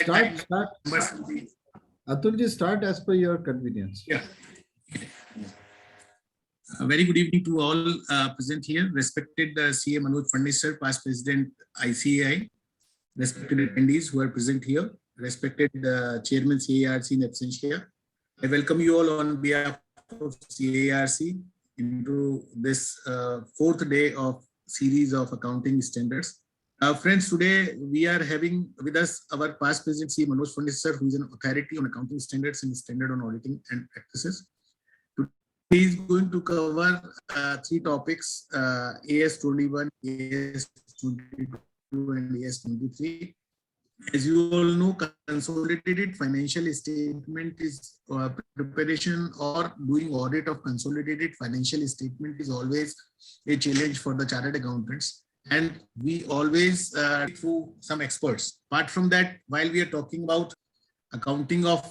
Start. Atulji, start as per your convenience. Yeah. A very good evening to all present here. Respected CA Manoj Fadnis sir, past President ICAI, respected attendees who are present here, respected Chairman CARC in absentia. I welcome you all on behalf of CARC into this fourth day of series of accounting standards. Friends, today we are having with us our past President CA Manoj Fadnis sir, who is an authority on accounting standards and standard on auditing and practices. He is going to cover three topics, AS21, AS22 and AS23. As you all know, consolidated financial statement is preparation or doing audit of consolidated financial statement is always a challenge for the chartered accountants. And we always through some experts. Apart from that, while we are talking about accounting of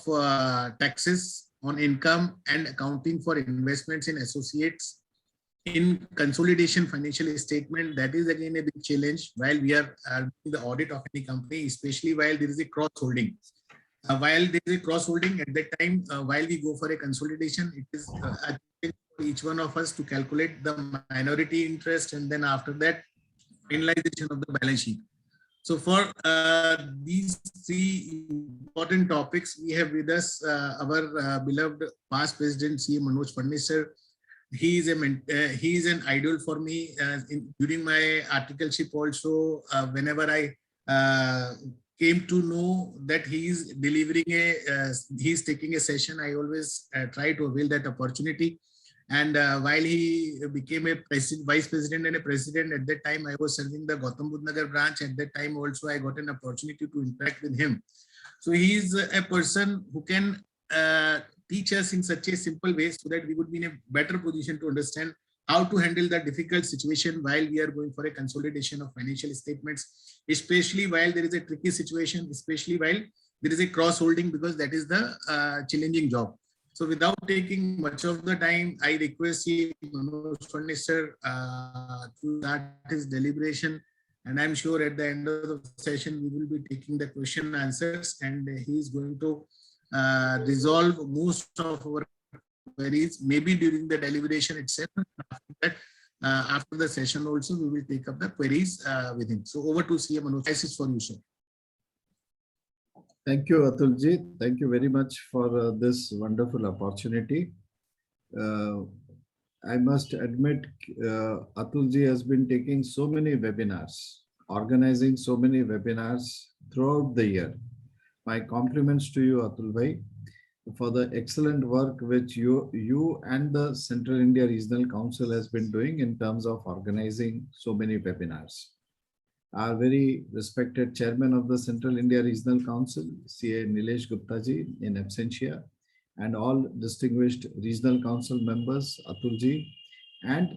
taxes on income and accounting for investments in associates in consolidation financial statement, that is again a big challenge while we are doing the audit of any company, especially while there is a cross holding. While there is a cross holding at that time, while we go for a consolidation, it is a challenge for each one of us to calculate the minority interest and then after that finalization of the balance sheet. So for these three important topics, we have with us our beloved past President CA Manoj Fadnis sir. He is an idol for me during my articleship also. Whenever I came to know that he is delivering he is taking a session, I always try to avail that opportunity. And while he became a vice president and a president, at that time I was serving the Gautam Budh Nagar branch. At that time also I got an opportunity to interact with him. So he is a person who can teach us in such a simple way so that we would be in a better position to understand how to handle the difficult situation while we are going for a consolidation of financial statements, especially while there is a tricky situation, especially while there is a cross holding, because that is the challenging job. So without taking much of the time, I request Manoj Fadnis sir to start his deliberation. And I'm sure at the end of the session, we will be taking the question and answers, and he is going to resolve most of our queries, maybe during the deliberation itself. After that, after the session also, we will take up the queries with him. So over to CA Manoj. This is for you, sir. Thank you, Atulji. Thank you very much for this wonderful opportunity. I must admit, Atulji has been taking so many webinars, organizing so many webinars throughout the year. My compliments to you, Atul Bhai, for the excellent work which you and the Central India Regional Council has been doing in terms of organizing so many webinars. Our very respected chairman of the Central India Regional Council, CA Nilesh Gupta ji in absentia, and all distinguished regional council members, Atulji, and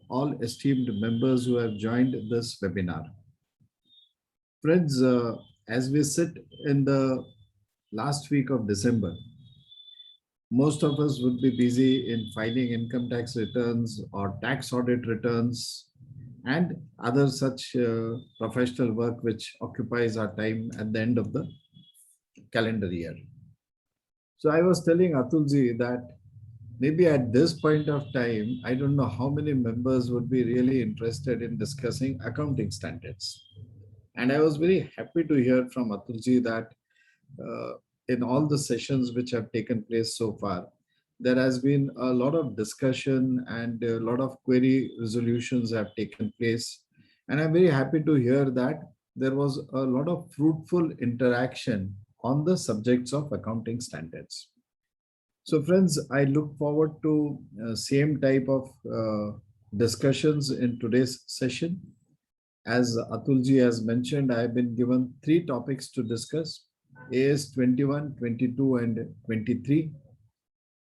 all esteemed members who have joined this webinar. Friends, as we sit in the last week of December, most of us would be busy in filing income tax returns or tax audit returns and other such professional work which occupies our time at the end of the calendar year. So I was telling Atulji that maybe at this point of time, I don't know how many members would be really interested in discussing accounting standards. And I was very happy to hear from Atulji that in all the sessions which have taken place so far, there has been a lot of discussion and a lot of query resolutions have taken place. And I'm very happy to hear that there was a lot of fruitful interaction on the subjects of accounting standards. So friends, I look forward to same type of discussions in today's session. As Atulji has mentioned, I have been given three topics to discuss: AS 21, 22, and 23.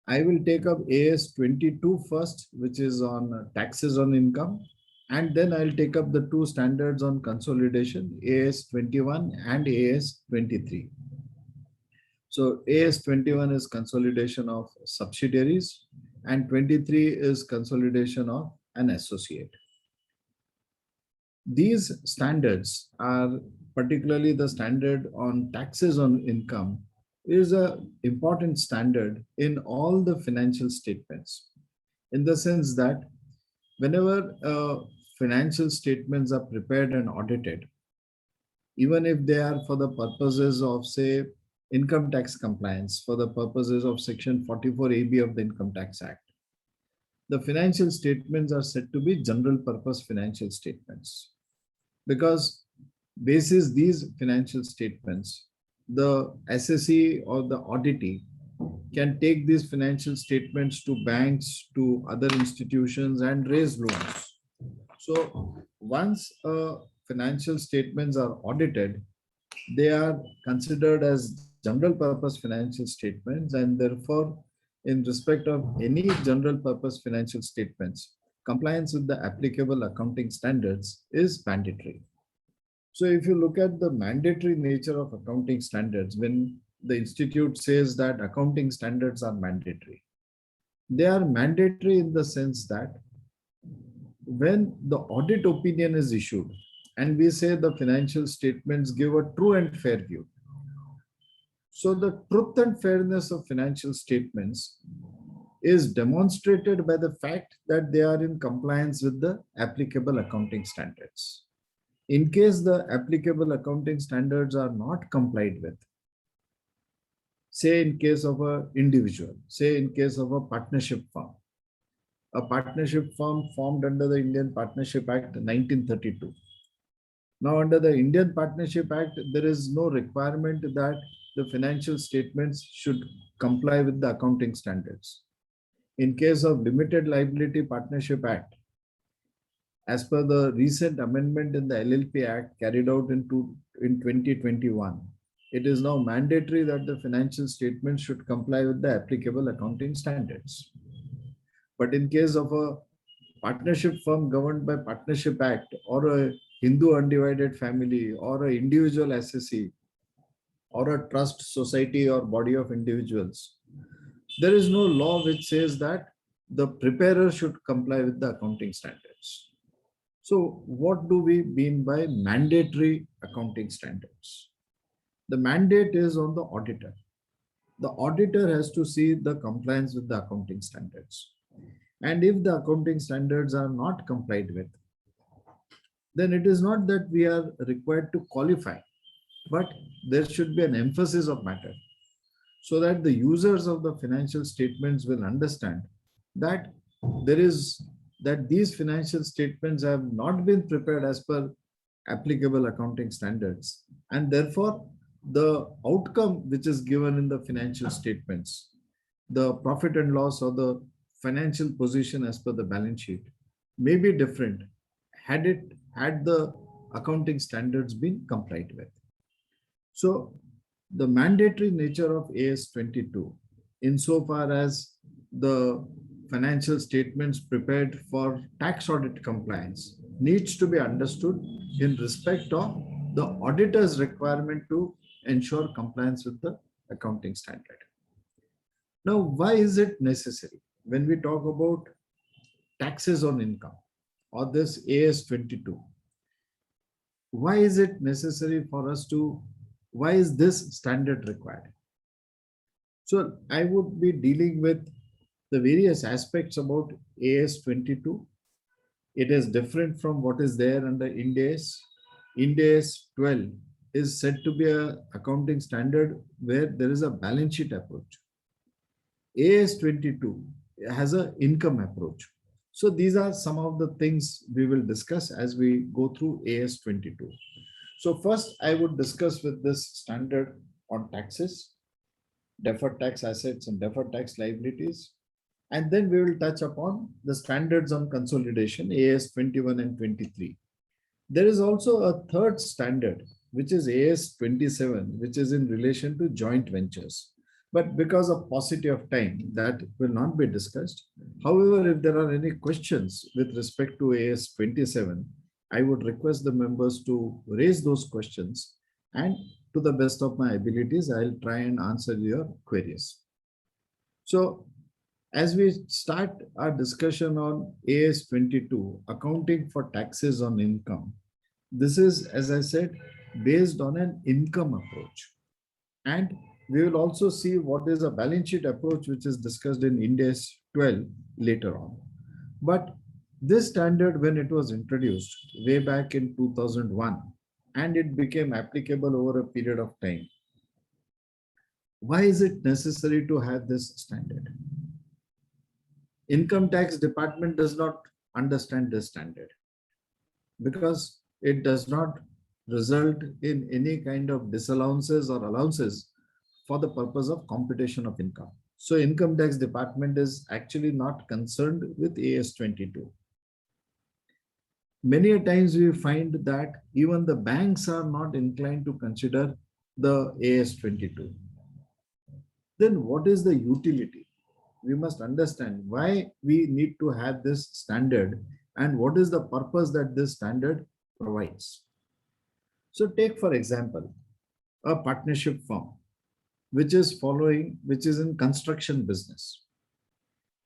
I will take up AS 22 first, which is on taxes on income, and then I'll take up the two standards on consolidation, AS 21 and AS 23. So AS 21 is consolidation of subsidiaries, and 23 is consolidation of an associate. These standards are particularly the standard on taxes on income is a important standard in all the financial statements, in the sense that whenever financial statements are prepared and audited, even if they are for the purposes of, say, income tax compliance, for the purposes of Section 44AB of the Income Tax Act, the financial statements are said to be general purpose financial statements. Because basis these financial statements, the assessee or the auditee can take these financial statements to banks, to other institutions, and raise loans. So once financial statements are audited, they are considered as general purpose financial statements, and therefore, in respect of any general purpose financial statements, compliance with the applicable accounting standards is mandatory. So if you look at the mandatory nature of accounting standards, when the institute says that accounting standards are mandatory, they are mandatory in the sense that when the audit opinion is issued and we say the financial statements give a true and fair view, so the truth and fairness of financial statements is demonstrated by the fact that they are in compliance with the applicable accounting standards. In case the applicable accounting standards are not complied with, say in case of an individual, say in case of a partnership firm formed under the Indian Partnership Act 1932. Now, under the Indian Partnership Act, there is no requirement that the financial statements should comply with the accounting standards. In case of Limited Liability Partnership Act, as per the recent amendment in the LLP Act carried out in 2021, it is now mandatory that the financial statements should comply with the applicable accounting standards. But in case of a partnership firm governed by Partnership Act, or a Hindu undivided family, or an individual assessee, or a trust society or body of individuals, there is no law which says that the preparer should comply with the accounting standards. So what do we mean by mandatory accounting standards? The mandate is on the auditor. The auditor has to see the compliance with the accounting standards. And if the accounting standards are not complied with, then it is not that we are required to qualify, but there should be an emphasis of matter, so that the users of the financial statements will understand that these financial statements have not been prepared as per applicable accounting standards, and therefore the outcome which is given in the financial statements, the profit and loss or the financial position as per the balance sheet, may be different had the accounting standards been complied with. So the mandatory nature of AS 22, insofar as the financial statements prepared for tax audit compliance, needs to be understood in respect of the auditor's requirement to ensure compliance with the accounting standard. Now, why is it necessary when we talk about taxes on income or this AS 22? Why is it necessary for us to, why is this standard required? So I would be dealing with the various aspects about AS 22. It is different from what is there under Ind AS. Ind AS 12 is said to be an accounting standard where there is a balance sheet approach. AS 22 has an income approach. So these are some of the things we will discuss as we go through AS 22. So first, I would discuss with this standard on taxes, deferred tax assets and deferred tax liabilities. And then we will touch upon the standards on consolidation, AS 21 and 23. There is also a third standard, which is AS 27, which is in relation to joint ventures. But because of paucity of time, that will not be discussed. However, if there are any questions with respect to AS 27, I would request the members to raise those questions, and to the best of my abilities, I'll try and answer your queries. So as we start our discussion on AS 22, accounting for taxes on income, This is, as I said, based on an income approach. And we will also see what is a balance sheet approach, which is discussed in Ind AS 12 later on. But this standard, when it was introduced way back in 2001, and it became applicable over a period of time, why is it necessary to have this standard? Income tax department does not understand this standard because it does not result in any kind of disallowances or allowances for the purpose of computation of income. So income tax department is actually not concerned with AS 22. Many a times we find that even the banks are not inclined to consider the AS 22. Then what is the utility? We must understand why we need to have this standard and what is the purpose that this standard provides. So take, for example, a partnership firm which is in construction business.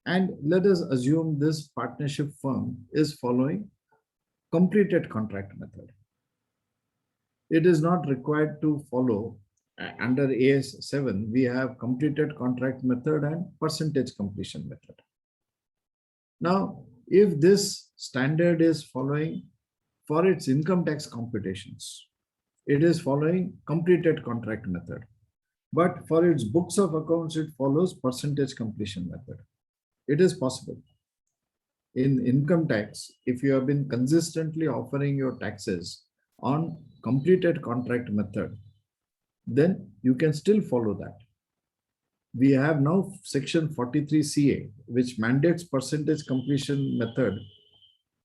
And let us assume this partnership firm is following completed contract method. It is not required to follow under AS 7, we have completed contract method and percentage completion method. Now, if this standard is following for its income tax computations, it is following completed contract method. But for its books of accounts, it follows percentage completion method. It is possible. In income tax, if you have been consistently offering your taxes on completed contract method, then you can still follow that. We have now section 43 CA, which mandates percentage completion method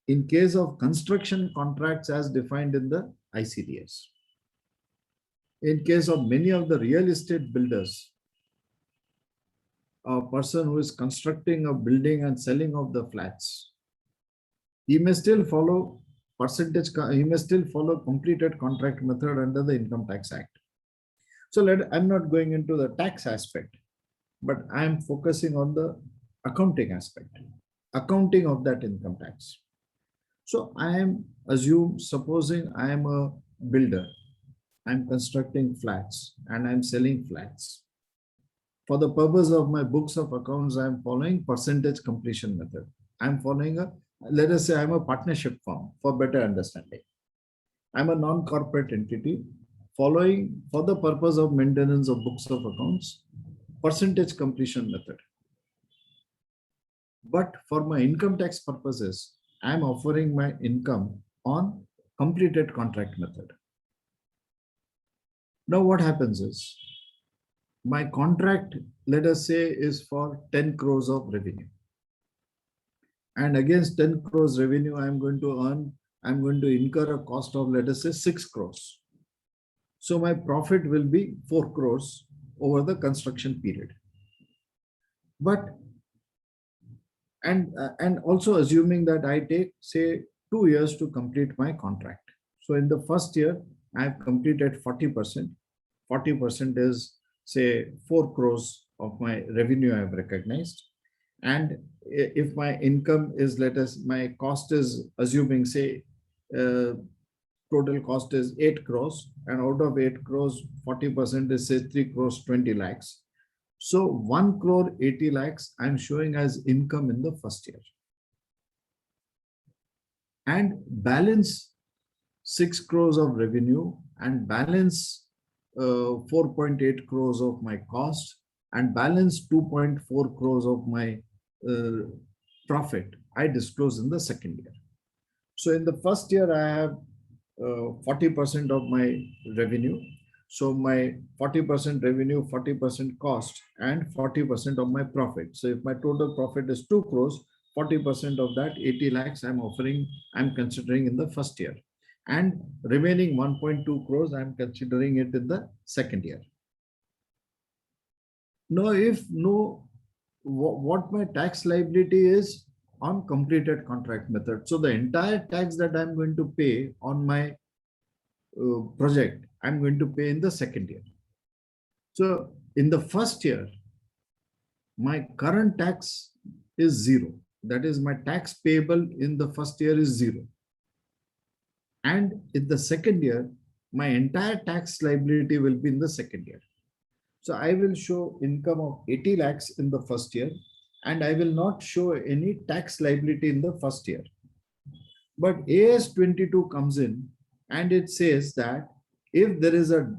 in case of construction contracts as defined in the ICDS. In case of many of the real estate builders, a person who is constructing a building and selling of the flats, he may still follow completed contract method under the Income Tax Act. So I'm not going into the tax aspect, but I'm focusing on the accounting aspect, accounting of that income tax. So supposing I am a builder, I'm constructing flats and I'm selling flats. For the purpose of my books of accounts, I'm following percentage completion method. I'm following let us say I'm a partnership firm for better understanding. I'm a non-corporate entity following for the purpose of maintenance of books of accounts, percentage completion method. But for my income tax purposes, I'm offering my income on completed contract method. Now what happens is, my contract, let us say, is for 10 crores of revenue. And against 10 crores revenue, I'm going to incur a cost of, let us say, 6 crores. So my profit will be 4 crores over the construction period. But, and also assuming that I take, say, 2 years to complete my contract. So in the first year, I've completed 40%. 40% is, say, 4 crores of my revenue I've recognized. And if my income is, my cost is assuming, say, total cost is 8 crores, and out of 8 crores, 40% is, say, 3 crores 20 lakhs. So 1 crore 80 lakhs I'm showing as income in the first year. And balance 6 crores of revenue and balance 4.8 crores of my cost and balance 2.4 crores of my profit I disclose in the second year. So in the first year, I have 40% of my revenue. So my 40% revenue, 40% cost, and 40% of my profit. So if my total profit is 2 crores, 40% of that 80 lakhs I'm considering in the first year. And remaining 1.2 crores, I'm considering it in the second year. Now, what my tax liability is on completed contract method. So the entire tax that I'm going to pay on my project, I'm going to pay in the second year. So in the first year, my current tax is 0. That is, my tax payable in the first year is 0. And in the second year, my entire tax liability will be in the second year. So I will show income of 80 lakhs in the first year, and I will not show any tax liability in the first year. But AS 22 comes in and it says that if there is a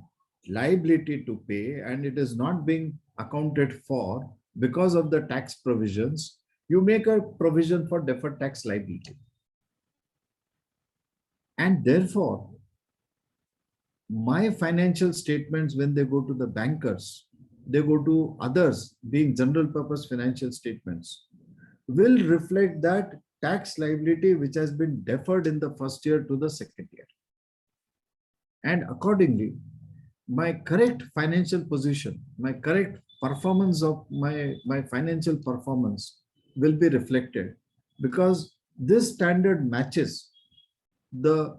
liability to pay and it is not being accounted for because of the tax provisions, you make a provision for deferred tax liability. And therefore, my financial statements, when they go to the bankers, they go to others, being general purpose financial statements, will reflect that tax liability which has been deferred in the first year to the second year. And accordingly, my correct financial position, my correct performance of my financial performance will be reflected, because this standard matches the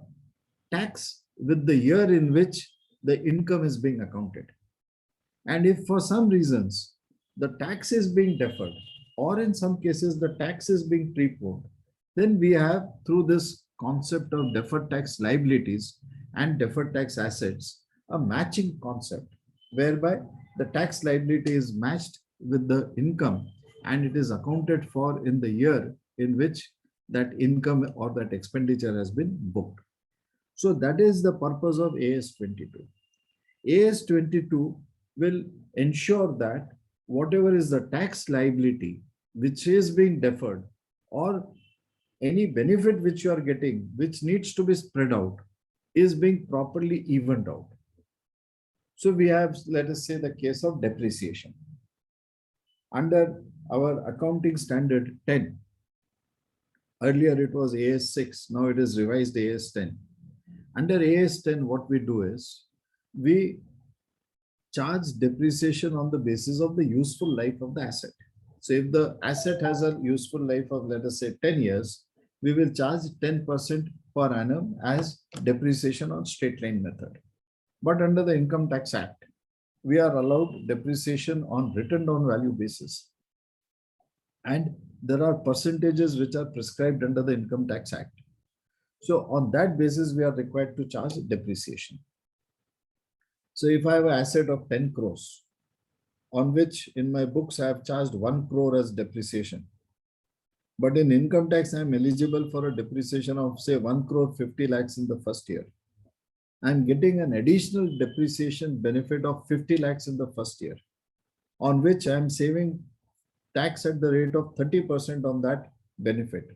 tax with the year in which the income is being accounted. And if for some reasons the tax is being deferred, or in some cases the tax is being preponed, then we have, through this concept of deferred tax liabilities and deferred tax assets, a matching concept whereby the tax liability is matched with the income and it is accounted for in the year in which that income or that expenditure has been booked. So that is the purpose of AS 22. AS 22 will ensure that whatever is the tax liability which is being deferred, or any benefit which you are getting which needs to be spread out, is being properly evened out. So we have, let us say, the case of depreciation. Under our accounting standard 10, earlier it was AS 6, now it is revised AS 10. Under AS 10, what we do is we charge depreciation on the basis of the useful life of the asset. So if the asset has a useful life of, let us say, 10 years, we will charge 10% per annum as depreciation on straight line method. But under the Income Tax Act, we are allowed depreciation on written down value basis. And there are percentages which are prescribed under the Income Tax Act. So on that basis, we are required to charge depreciation. So if I have an asset of 10 crores, on which in my books I have charged 1 crore as depreciation, but in income tax I am eligible for a depreciation of, say, 1 crore 50 lakhs in the first year. I am getting an additional depreciation benefit of 50 lakhs in the first year, on which I am saving tax at the rate of 30% on that benefit.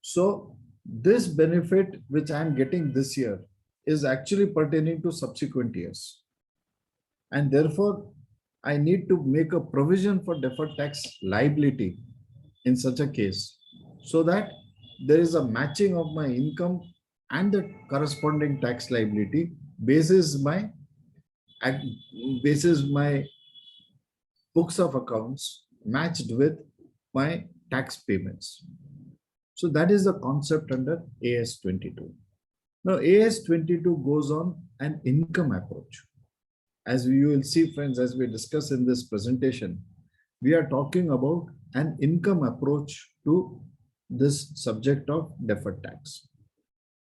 So this benefit which I am getting this year is actually pertaining to subsequent years. And therefore, I need to make a provision for deferred tax liability in such a case, so that there is a matching of my income and the corresponding tax liability basis my books of accounts matched with my tax payments. So that is the concept under AS 22. Now AS 22 goes on an income approach. As you will see, friends, as we discuss in this presentation, we are talking about an income approach to this subject of deferred tax.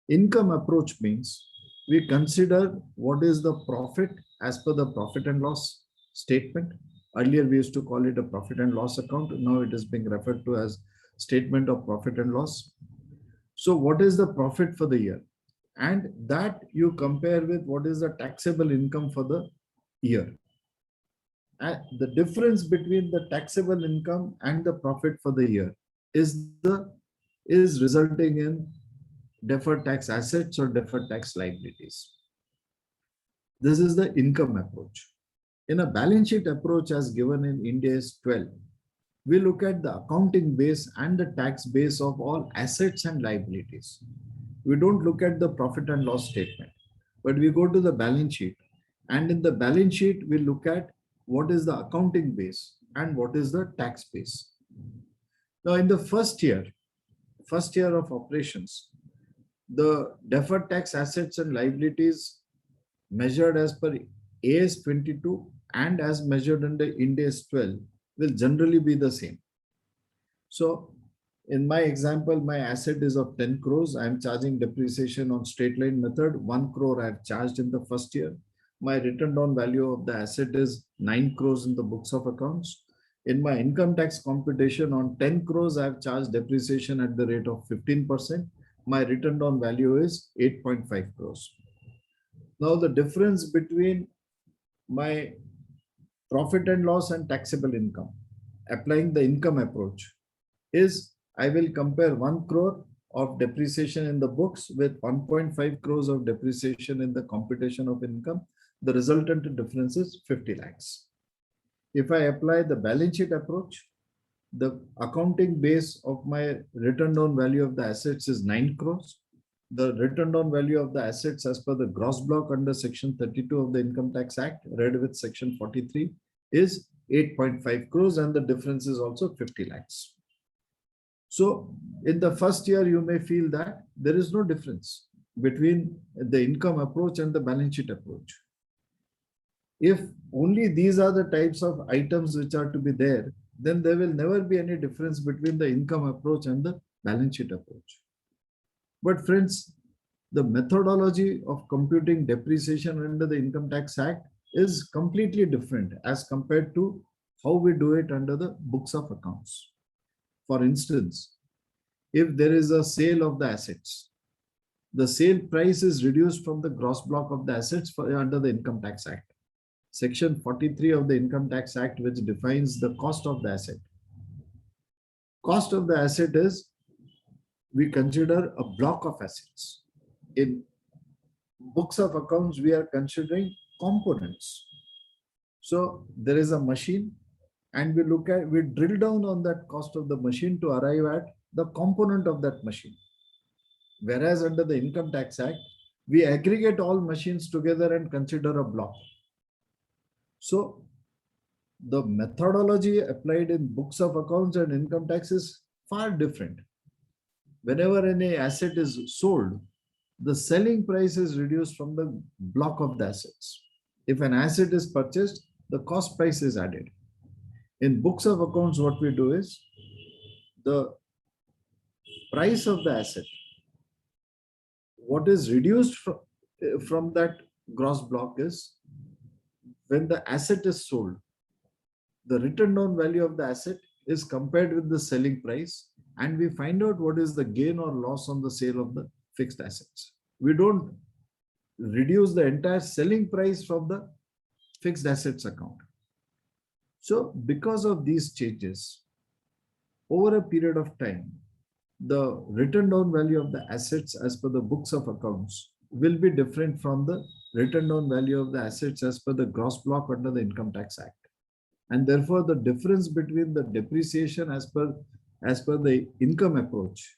Income approach means we consider what is the profit as per the profit and loss statement. Earlier, we used to call it a profit and loss account. Now it is being referred to as statement of profit and loss. So what is the profit for the year? And that you compare with what is the taxable income for the year. And the difference between the taxable income and the profit for the year is resulting in deferred tax assets or deferred tax liabilities. This is the income approach. In a balance sheet approach as given in Ind AS 12, we look at the accounting base and the tax base of all assets and liabilities. We don't look at the profit and loss statement, but we go to the balance sheet. And in the balance sheet, we look at what is the accounting base and what is the tax base. Now, in the first year of operations, the deferred tax assets and liabilities measured as per AS 22 and as measured under Ind AS 12 will generally be the same. So In my example, my asset is of 10 crores. I am charging depreciation on straight line method. 1 crore I have charged in the first year. My written down value of the asset is 9 crores in the books of accounts. In my income tax computation on 10 crores, I have charged depreciation at the rate of 15%. My written down value is 8.5 crores. Now the difference between my profit and loss and taxable income, applying the income approach, is I will compare 1 crore of depreciation in the books with 1.5 crores of depreciation in the computation of income. The resultant difference is 50 lakhs. If I apply the balance sheet approach, the accounting base of my written down value of the assets is 9 crores. The written down value of the assets as per the gross block under section 32 of the Income Tax Act, read with section 43, is 8.5 crores, and the difference is also 50 lakhs. So in the first year, you may feel that there is no difference between the income approach and the balance sheet approach. If only these are the types of items which are to be there, then there will never be any difference between the income approach and the balance sheet approach. But friends, the methodology of computing depreciation under the Income Tax Act is completely different as compared to how we do it under the books of accounts. For instance, if there is a sale of the assets, the sale price is reduced from the gross block of the assets under the Income Tax Act. Section 43 of the Income Tax Act, which defines the cost of the asset. Cost of the asset is, we consider a block of assets. In books of accounts, we are considering components. So there is a machine, and we drill down on that cost of the machine to arrive at the component of that machine. Whereas under the Income Tax Act, we aggregate all machines together and consider a block. So the methodology applied in books of accounts and income tax is far different. Whenever any asset is sold, the selling price is reduced from the block of the assets. If an asset is purchased, the cost price is added. In books of accounts, what we do is the price of the asset, what is reduced from that gross block is when the asset is sold, the written down value of the asset is compared with the selling price, and we find out what is the gain or loss on the sale of the fixed assets. We don't reduce the entire selling price from the fixed assets account. So because of these changes, over a period of time, the written down value of the assets as per the books of accounts will be different from the written down value of the assets as per the gross block under the Income Tax Act. And therefore, the difference between the depreciation as per the income approach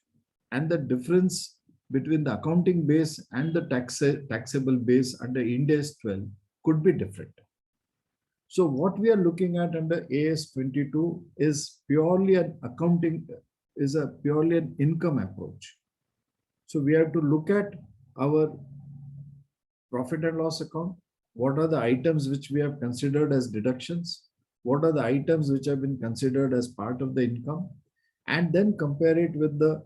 and the difference between the accounting base and the taxable base under Ind AS 12 could be different. So what we are looking at under AS 22 is purely an purely an income approach. So we have to look at our profit and loss account. What are the items which we have considered as deductions? What are the items which have been considered as part of the income? And then compare it with the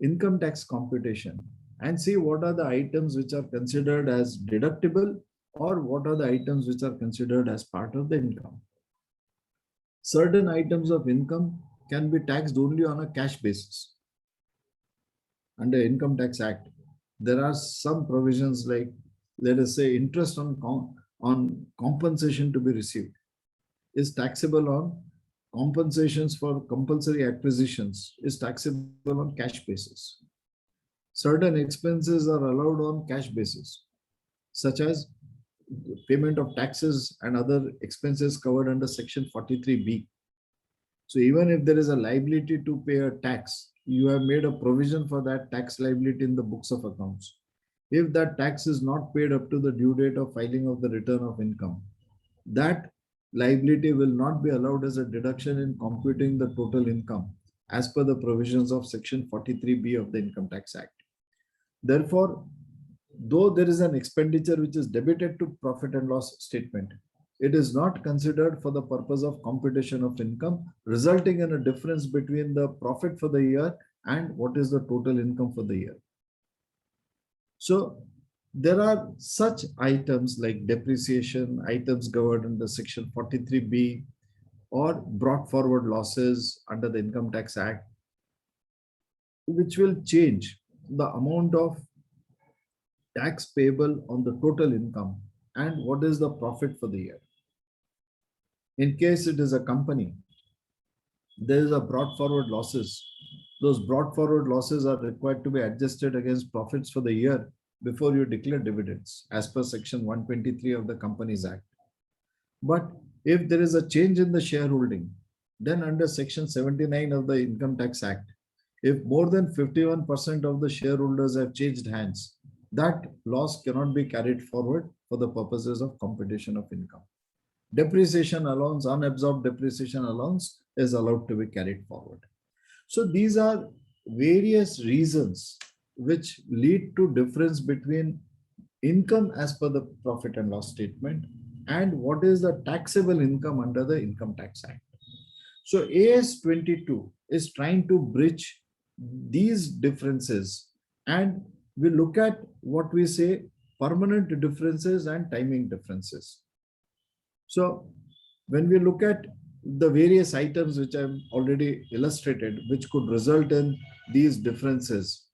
income tax computation and see what are the items which are considered as deductible or what are the items which are considered as part of the income. Certain items of income can be taxed only on a cash basis. Under Income Tax Act, there are some provisions like, let us say, interest on compensation to be received is taxable on compensations for compulsory acquisitions is taxable on cash basis. Certain expenses are allowed on cash basis, such as payment of taxes and other expenses covered under Section 43B. So even if there is a liability to pay a tax, you have made a provision for that tax liability in the books of accounts. If that tax is not paid up to the due date of filing of the return of income, that liability will not be allowed as a deduction in computing the total income as per the provisions of Section 43B of the Income Tax Act. Therefore, though there is an expenditure which is debited to profit and loss statement, it is not considered for the purpose of computation of income, resulting in a difference between the profit for the year and what is the total income for the year. So there are such items like depreciation, items governed under Section 43B, or brought forward losses under the Income Tax Act, which will change the amount of tax payable on the total income and what is the profit for the year. In case it is a company, there is a brought forward losses. Those brought forward losses are required to be adjusted against profits for the year before you declare dividends, as per Section 123 of the Companies Act. But if there is a change in the shareholding, then under Section 79 of the Income Tax Act, if more than 51% of the shareholders have changed hands, that loss cannot be carried forward for the purposes of computation of income. Depreciation allowance, unabsorbed depreciation allowance is allowed to be carried forward. So these are various reasons which lead to difference between income as per the profit and loss statement and what is the taxable income under the Income Tax Act. So AS 22 is trying to bridge these differences, and we look at what we say permanent differences and timing differences. So when we look at the various items which I've already illustrated, which could result in these differences,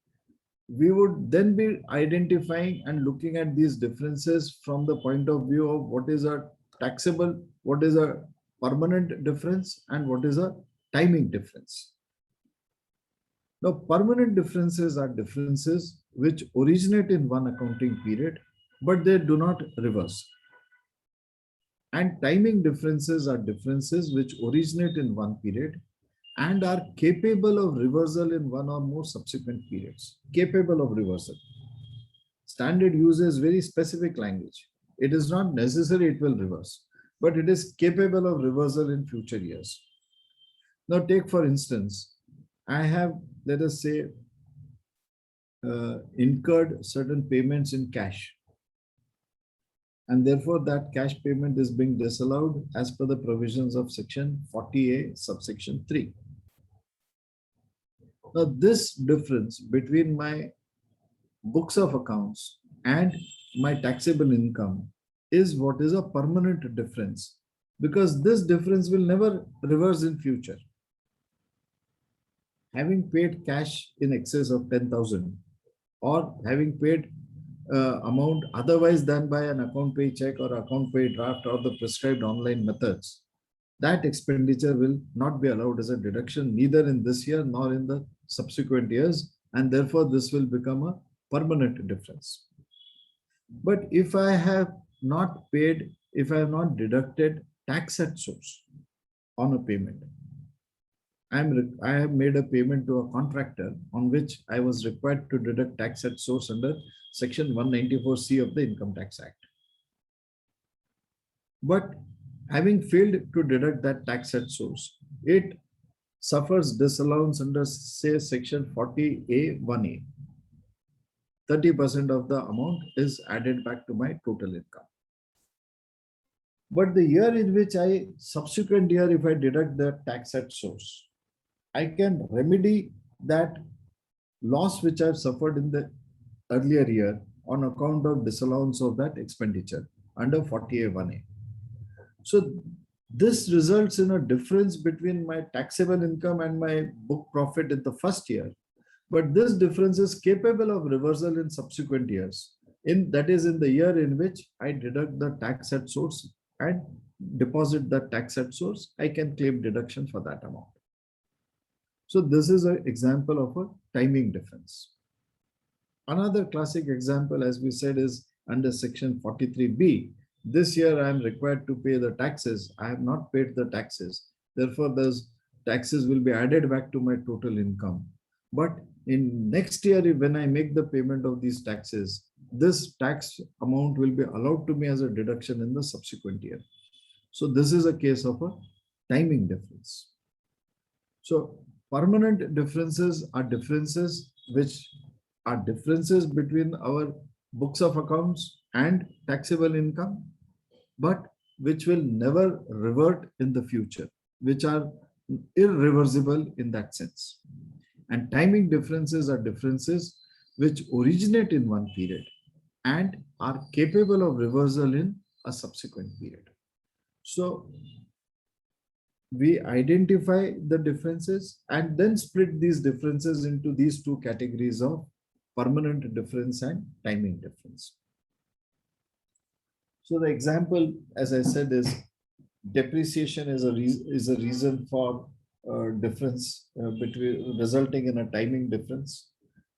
we would then be identifying and looking at these differences from the point of view of what is a taxable, what is a permanent difference, and what is a timing difference. Now, permanent differences are differences which originate in one accounting period, but they do not reverse. And timing differences are differences which originate in one period and are capable of reversal in one or more subsequent periods. Capable of reversal. Standard uses very specific language. It is not necessary it will reverse, but it is capable of reversal in future years. Now take for instance, I have, let us say, incurred certain payments in cash, and therefore that cash payment is being disallowed as per the provisions of Section 40A subsection 3. Now this difference between my books of accounts and my taxable income is what is a permanent difference, because this difference will never reverse in future. Having paid cash in excess of 10,000 or having paid amount otherwise than by an account pay check or account pay draft or the prescribed online methods, that expenditure will not be allowed as a deduction neither in this year nor in the subsequent years, and therefore this will become a permanent difference. But if I have not paid, if I have not deducted tax at source on a payment, I have made a payment to a contractor on which I was required to deduct tax at source under Section 194C of the Income Tax Act. But having failed to deduct that tax at source, it suffers disallowance under, say, Section 40A(1)(a). 30% of the amount is added back to my total income. But the year in which subsequent year, if I deduct the tax at source, I can remedy that loss which I've suffered in the earlier year on account of disallowance of that expenditure under 40A(1)(a). So this results in a difference between my taxable income and my book profit in the first year. But this difference is capable of reversal in subsequent years. That is in the year in which I deduct the tax at source and deposit the tax at source, I can claim deduction for that amount. So this is an example of a timing difference. Another classic example, as we said, is under Section 43B. This year I am required to pay the taxes. I have not paid the taxes. Therefore, those taxes will be added back to my total income. But in next year, when I make the payment of these taxes, this tax amount will be allowed to me as a deduction in the subsequent year. So this is a case of a timing difference. So permanent differences are differences which are differences between our books of accounts and taxable income. But which will never revert in the future, which are irreversible in that sense. And timing differences are differences which originate in one period and are capable of reversal in a subsequent period. So we identify the differences and then split these differences into these two categories of permanent difference and timing difference. So the example, as I said, is depreciation is a reason for difference between resulting in a timing difference.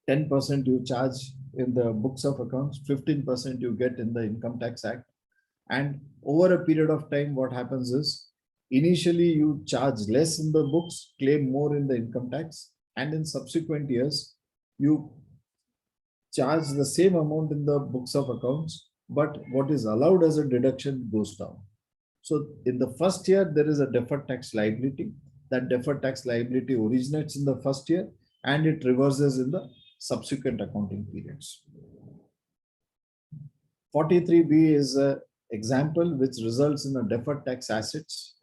10% you charge in the books of accounts, 15% you get in the Income Tax Act. And over a period of time, what happens is initially you charge less in the books, claim more in the income tax, and in subsequent years, you charge the same amount in the books of accounts, but what is allowed as a deduction goes down. So in the first year, there is a deferred tax liability. That deferred tax liability originates in the first year and it reverses in the subsequent accounting periods. 43B is an example which results in a deferred tax assets.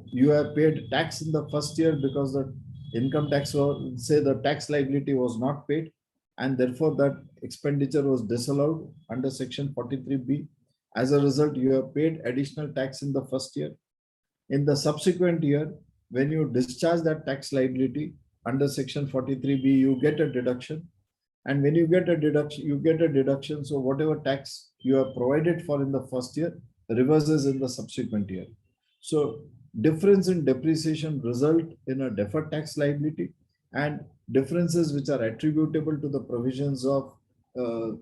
You have paid tax in the first year because the income tax, or say the tax liability was not paid, and therefore that expenditure was disallowed under section 43B. As a result, you have paid additional tax in the first year. In the subsequent year, when you discharge that tax liability under section 43B, you get a deduction. And when you get a deduction, so whatever tax you have provided for in the first year reverses in the subsequent year. So difference in depreciation result in a deferred tax liability, and differences which are attributable to the provisions of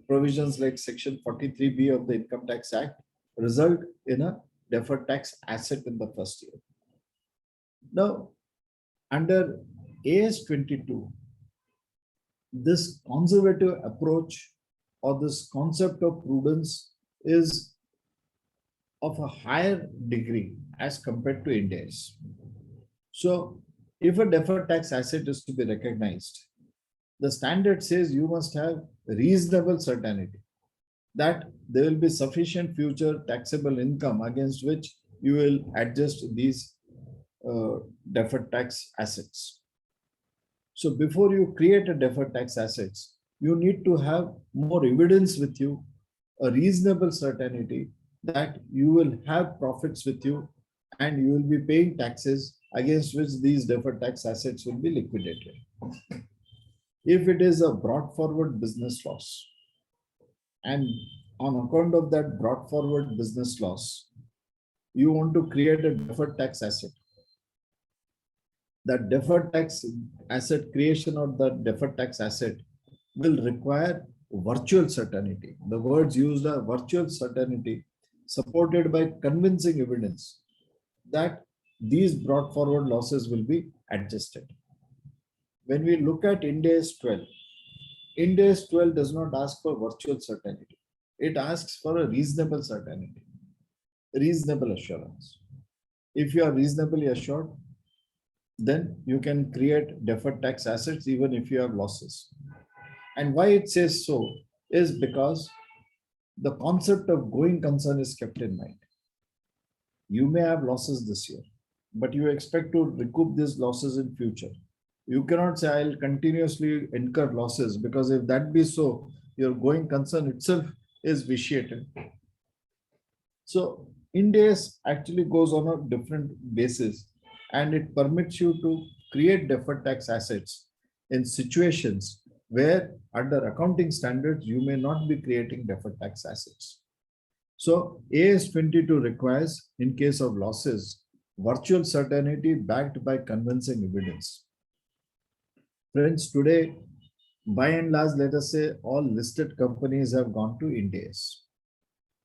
provisions like section 43B of the Income Tax Act result in a deferred tax asset in the first year. Now, under AS 22, this conservative approach or this concept of prudence is of a higher degree as compared to Ind AS. So if a deferred tax asset is to be recognized, the standard says you must have reasonable certainty that there will be sufficient future taxable income against which you will adjust these deferred tax assets. So before you create a deferred tax assets, you need to have more evidence with you, a reasonable certainty that you will have profits with you and you will be paying taxes against which these deferred tax assets will be liquidated. If it is a brought forward business loss, and on account of that brought forward business loss, you want to create a deferred tax asset. That deferred tax asset creation or the deferred tax asset will require virtual certainty. The words used are virtual certainty supported by convincing evidence that these brought forward losses will be adjusted. When we look at Ind AS 12, Ind AS 12 does not ask for virtual certainty. It asks for a reasonable certainty, reasonable assurance. If you are reasonably assured, then you can create deferred tax assets even if you have losses. And why it says so is because the concept of going concern is kept in mind. You may have losses this year, but you expect to recoup these losses in future. You cannot say I'll continuously incur losses, because if that be so, your going concern itself is vitiated. So Ind AS actually goes on a different basis, and it permits you to create deferred tax assets in situations where under accounting standards, you may not be creating deferred tax assets. So AS 22 requires, in case of losses, virtual certainty backed by convincing evidence. Friends, today, by and large, let us say all listed companies have gone to Ind AS.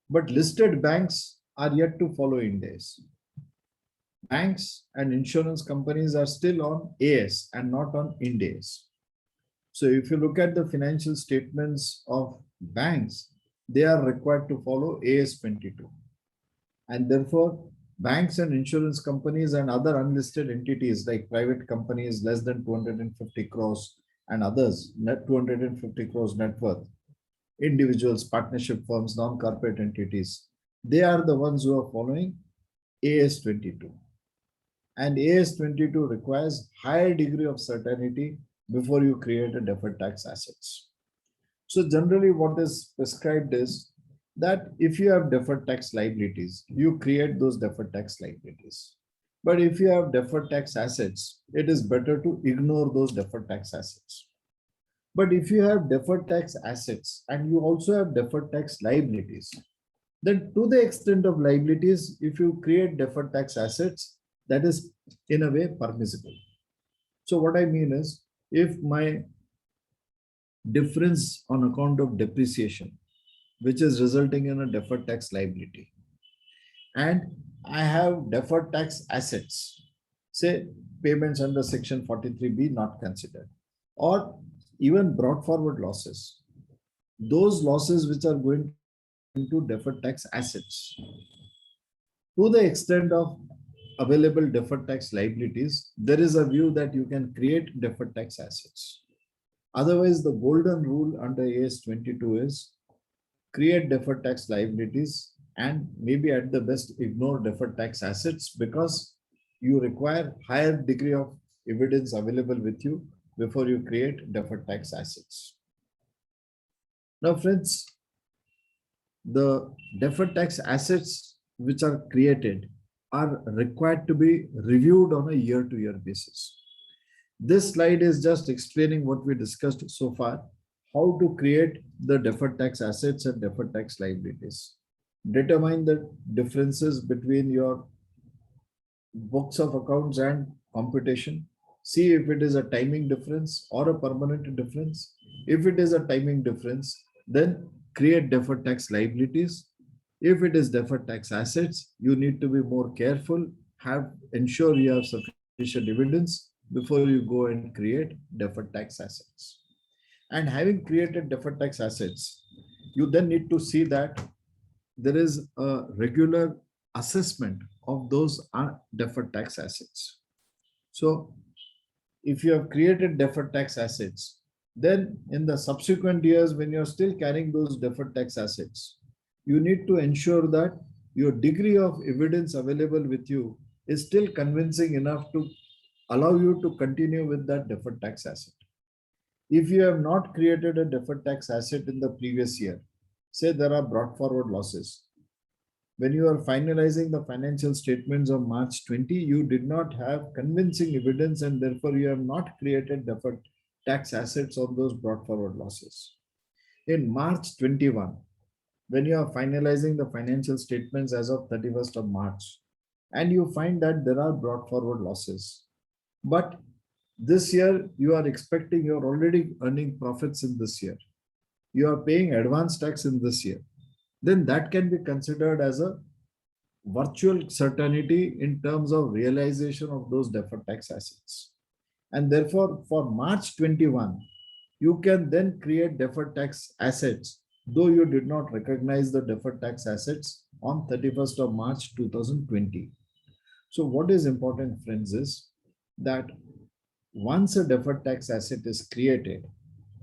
But listed banks are yet to follow Ind AS. Banks and insurance companies are still on AS and not on Ind AS. So if you look at the financial statements of banks, they are required to follow AS 22. And therefore, banks and insurance companies and other unlisted entities like private companies less than 250 crores and others, net 250 crores net worth, individuals, partnership firms, non-corporate entities, they are the ones who are following AS22. And AS22 requires higher degree of certainty before you create a deferred tax assets. So generally what is prescribed is that if you have deferred tax liabilities, you create those deferred tax liabilities. But if you have deferred tax assets, it is better to ignore those deferred tax assets. But if you have deferred tax assets and you also have deferred tax liabilities, then to the extent of liabilities, if you create deferred tax assets, that is in a way permissible. So what I mean is, if my difference on account of depreciation, which is resulting in a deferred tax liability, and I have deferred tax assets, say payments under section 43B not considered, or even brought forward losses, those losses which are going into deferred tax assets, to the extent of available deferred tax liabilities, there is a view that you can create deferred tax assets. Otherwise, the golden rule under AS22 is create deferred tax liabilities and maybe at the best ignore deferred tax assets, because you require higher degree of evidence available with you before you create deferred tax assets. Now, friends, the deferred tax assets which are created are required to be reviewed on a year-to-year basis. This slide is just explaining what we discussed so far, how to create the deferred tax assets and deferred tax liabilities. Determine the differences between your books of accounts and computation. See if it is a timing difference or a permanent difference. If it is a timing difference, then create deferred tax liabilities. If it is deferred tax assets, you need to be more careful, ensure you have sufficient evidence before you go and create deferred tax assets. And having created deferred tax assets, you then need to see that there is a regular assessment of those deferred tax assets. So if you have created deferred tax assets, then in the subsequent years, when you're still carrying those deferred tax assets, you need to ensure that your degree of evidence available with you is still convincing enough to allow you to continue with that deferred tax asset. If you have not created a deferred tax asset in the previous year, say there are brought forward losses, when you are finalizing the financial statements of March 20, you did not have convincing evidence and therefore you have not created deferred tax assets on those brought forward losses. In March 21, when you are finalizing the financial statements as of 31st of March, and you find that there are brought forward losses, but this year you are expecting, you're already earning profits in this year, you are paying advance tax in this year, then that can be considered as a virtual certainty in terms of realization of those deferred tax assets. And therefore, for March 21, you can then create deferred tax assets, though you did not recognize the deferred tax assets on 31st of March 2020. So what is important, friends, is that once a deferred tax asset is created,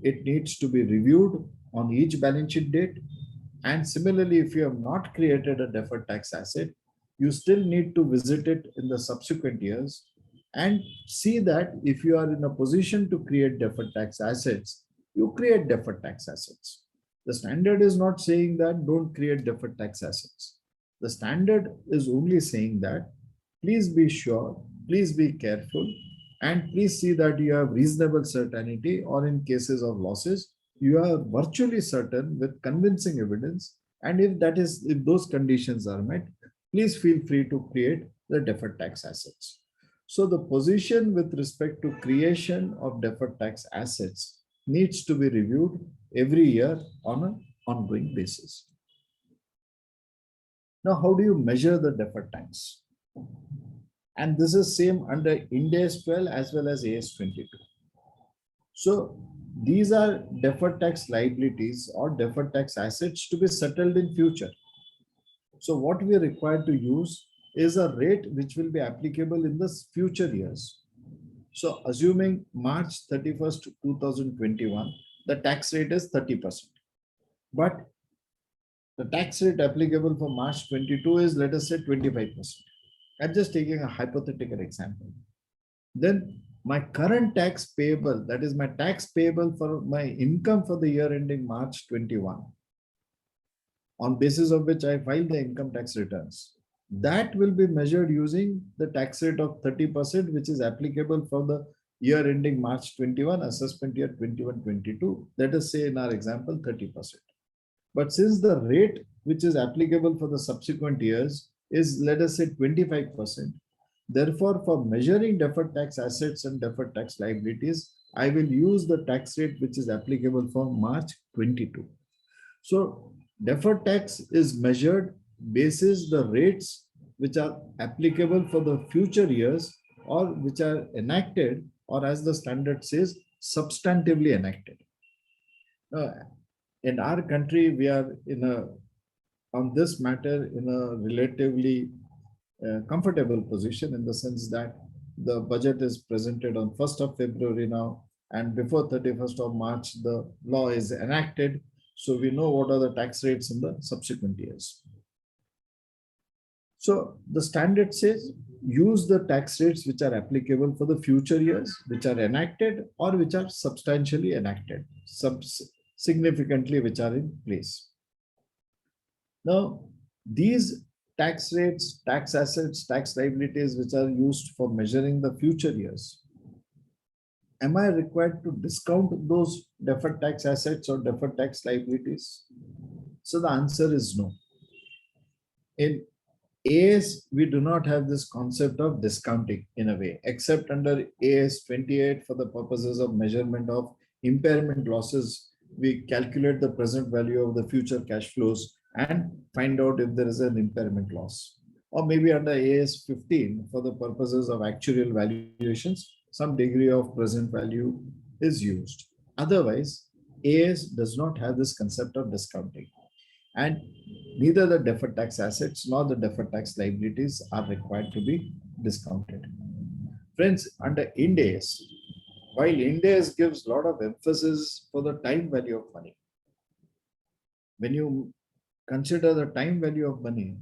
it needs to be reviewed on each balance sheet date. And similarly, if you have not created a deferred tax asset, you still need to visit it in the subsequent years and see that if you are in a position to create deferred tax assets, you create deferred tax assets. The standard is not saying that don't create deferred tax assets. The standard is only saying that please be sure, please be careful, and please see that you have reasonable certainty, or in cases of losses, you are virtually certain with convincing evidence. And if those conditions are met, please feel free to create the deferred tax assets. So the position with respect to creation of deferred tax assets needs to be reviewed every year on an ongoing basis. Now, how do you measure the deferred tax? And this is same under Ind AS 12 as well as AS 22. So these are deferred tax liabilities or deferred tax assets to be settled in future. So what we are required to use is a rate which will be applicable in the future years. So assuming March 31st, 2021, the tax rate is 30%. But the tax rate applicable for March 22 is, let us say, 25%. I'm just taking a hypothetical example. Then my current tax payable, that is my tax payable for my income for the year ending March 21, on basis of which I file the income tax returns. That will be measured using the tax rate of 30%, which is applicable for the year ending March 21, assessment year 21-22. Let us say in our example 30%. But since the rate which is applicable for the subsequent years is, let us say, 25%, therefore, for measuring deferred tax assets and deferred tax liabilities, I will use the tax rate which is applicable for March 22. So deferred tax is measured basis the rates which are applicable for the future years or which are enacted, or as the standard says, substantively enacted. In our country, we are on this matter in a relatively comfortable position, in the sense that the budget is presented on 1st of February now, and before 31st of March, the law is enacted. So we know what are the tax rates in the subsequent years. So the standard says use the tax rates which are applicable for the future years, which are enacted or which are substantially enacted, significantly which are in place. Now, these tax rates, tax assets, tax liabilities which are used for measuring the future years, am I required to discount those deferred tax assets or deferred tax liabilities? So the answer is no. In AS, we do not have this concept of discounting in a way, except under AS 28 for the purposes of measurement of impairment losses. We calculate the present value of the future cash flows and find out if there is an impairment loss. Or maybe under AS 15 for the purposes of actuarial valuations, some degree of present value is used. Otherwise, AS does not have this concept of discounting. And neither the deferred tax assets nor the deferred tax liabilities are required to be discounted. Friends, under Ind AS, while Ind AS gives a lot of emphasis for the time value of money, when you consider the time value of money,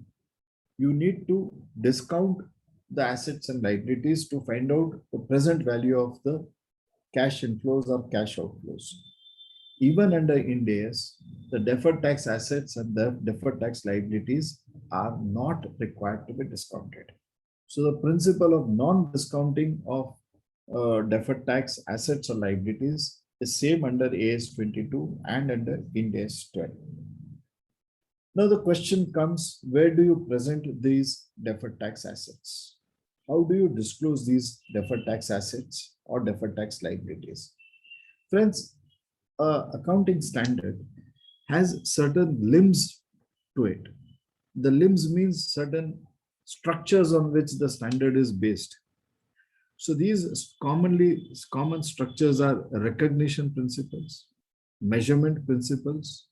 you need to discount the assets and liabilities to find out the present value of the cash inflows or cash outflows. Even under Ind AS, the deferred tax assets and the deferred tax liabilities are not required to be discounted. So the principle of non-discounting of deferred tax assets or liabilities is same under AS 22 and under Ind AS 12. Now the question comes, where do you present these deferred tax assets? How do you disclose these deferred tax assets or deferred tax liabilities? Friends, accounting standard has certain limbs to it. The limbs means certain structures on which the standard is based. So these common structures are recognition principles, measurement principles,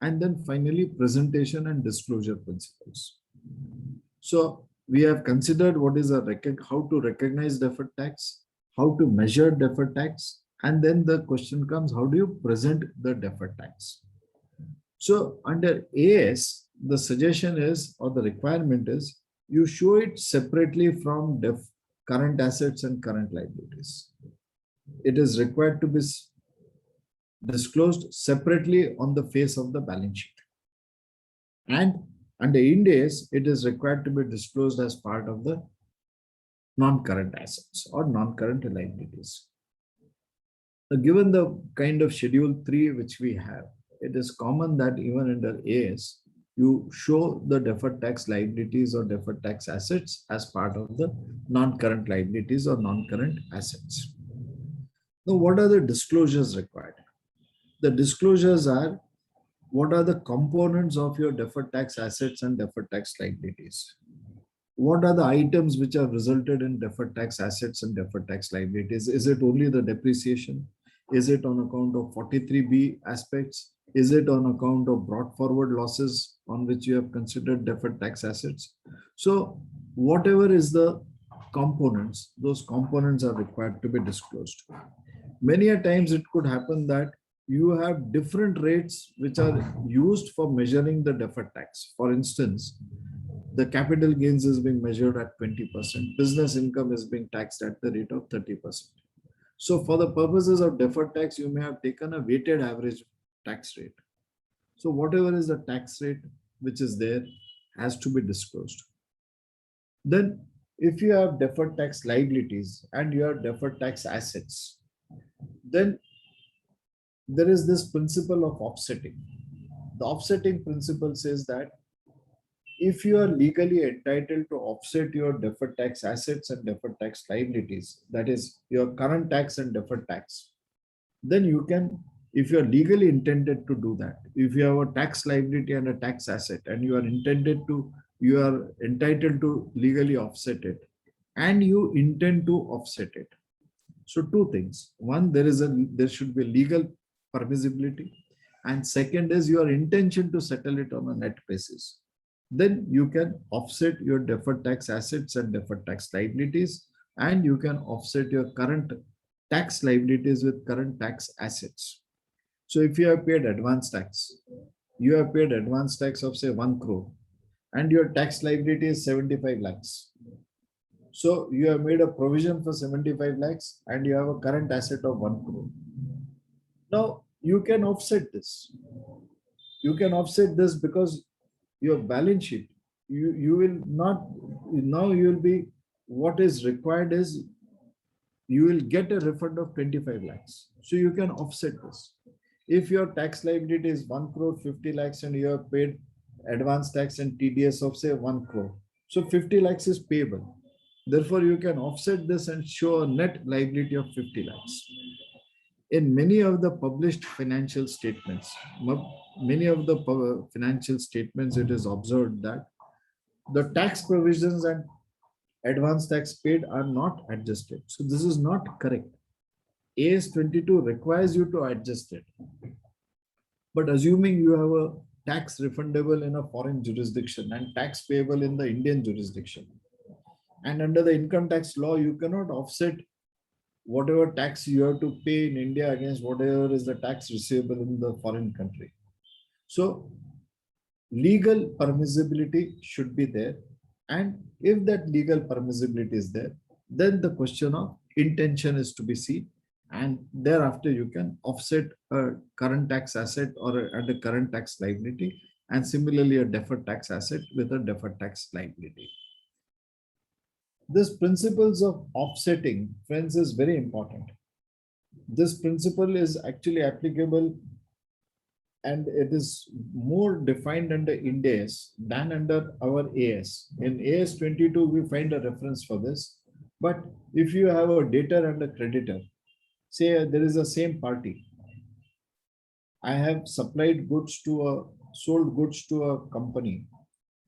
and then finally presentation and disclosure principles. So we have considered what is how to recognize deferred tax, how to measure deferred tax, and then the question comes, how do you present the deferred tax? So under AS, the suggestion is, or the requirement is, you show it separately from current assets and current liabilities. It is required to be disclosed separately on the face of the balance sheet. And under Ind AS, it is required to be disclosed as part of the non-current assets or non-current liabilities. Given the kind of Schedule 3 which we have, it is common that even under AS, you show the deferred tax liabilities or deferred tax assets as part of the non-current liabilities or non-current assets. Now, what are the disclosures required? The disclosures are, what are the components of your deferred tax assets and deferred tax liabilities? What are the items which have resulted in deferred tax assets and deferred tax liabilities? Is it only the depreciation? Is it on account of 43B aspects? Is it on account of brought forward losses on which you have considered deferred tax assets? So whatever is the components, those components are required to be disclosed. Many a times it could happen that you have different rates which are used for measuring the deferred tax. For instance, The capital gains is being measured at 20%. Business income is being taxed at the rate of 30%. So for the purposes of deferred tax, you may have taken a weighted average tax rate. So whatever is the tax rate which is there has to be disclosed. Then if you have deferred tax liabilities and you have deferred tax assets, then there is this principle of offsetting. The offsetting principle says that if you are legally entitled to offset your deferred tax assets and deferred tax liabilities, that is your current tax and deferred tax, then you can, if you are legally intended to do that, if you have a tax liability and a tax asset and you are entitled to legally offset it and you intend to offset it. So two things. One, there should be legal permissibility. And second is your intention to settle it on a net basis. Then you can offset your deferred tax assets and deferred tax liabilities, and you can offset your current tax liabilities with current tax assets. So if you have paid advance tax, you have paid advance tax of say 1 crore and your tax liability is 75 lakhs. So you have made a provision for 75 lakhs and you have a current asset of 1 crore. Now you can offset this. You can offset this because your balance sheet, you will not, now you will be, what is required is you will get a refund of 25 lakhs. So you can offset this. If your tax liability is 1 crore 50 lakhs and you have paid advance tax and TDS of say 1 crore, so 50 lakhs is payable. Therefore, you can offset this and show a net liability of 50 lakhs. In many of the published financial statements, it is observed that the tax provisions and advance tax paid are not adjusted. So this is not correct. AS 22 requires you to adjust it. But assuming you have a tax refundable in a foreign jurisdiction and tax payable in the Indian jurisdiction, and under the income tax law, you cannot offset whatever tax you have to pay in India against whatever is the tax receivable in the foreign country. So legal permissibility should be there. And if that legal permissibility is there, then the question of intention is to be seen. And thereafter, you can offset a current tax asset or a current tax liability, and similarly a deferred tax asset with a deferred tax liability. This principles of offsetting, friends, is very important. This principle is actually applicable and it is more defined under Ind AS than under our AS. In AS 22, we find a reference for this. But if you have a debtor and a creditor, say there is a same party, I have supplied goods sold goods to a company,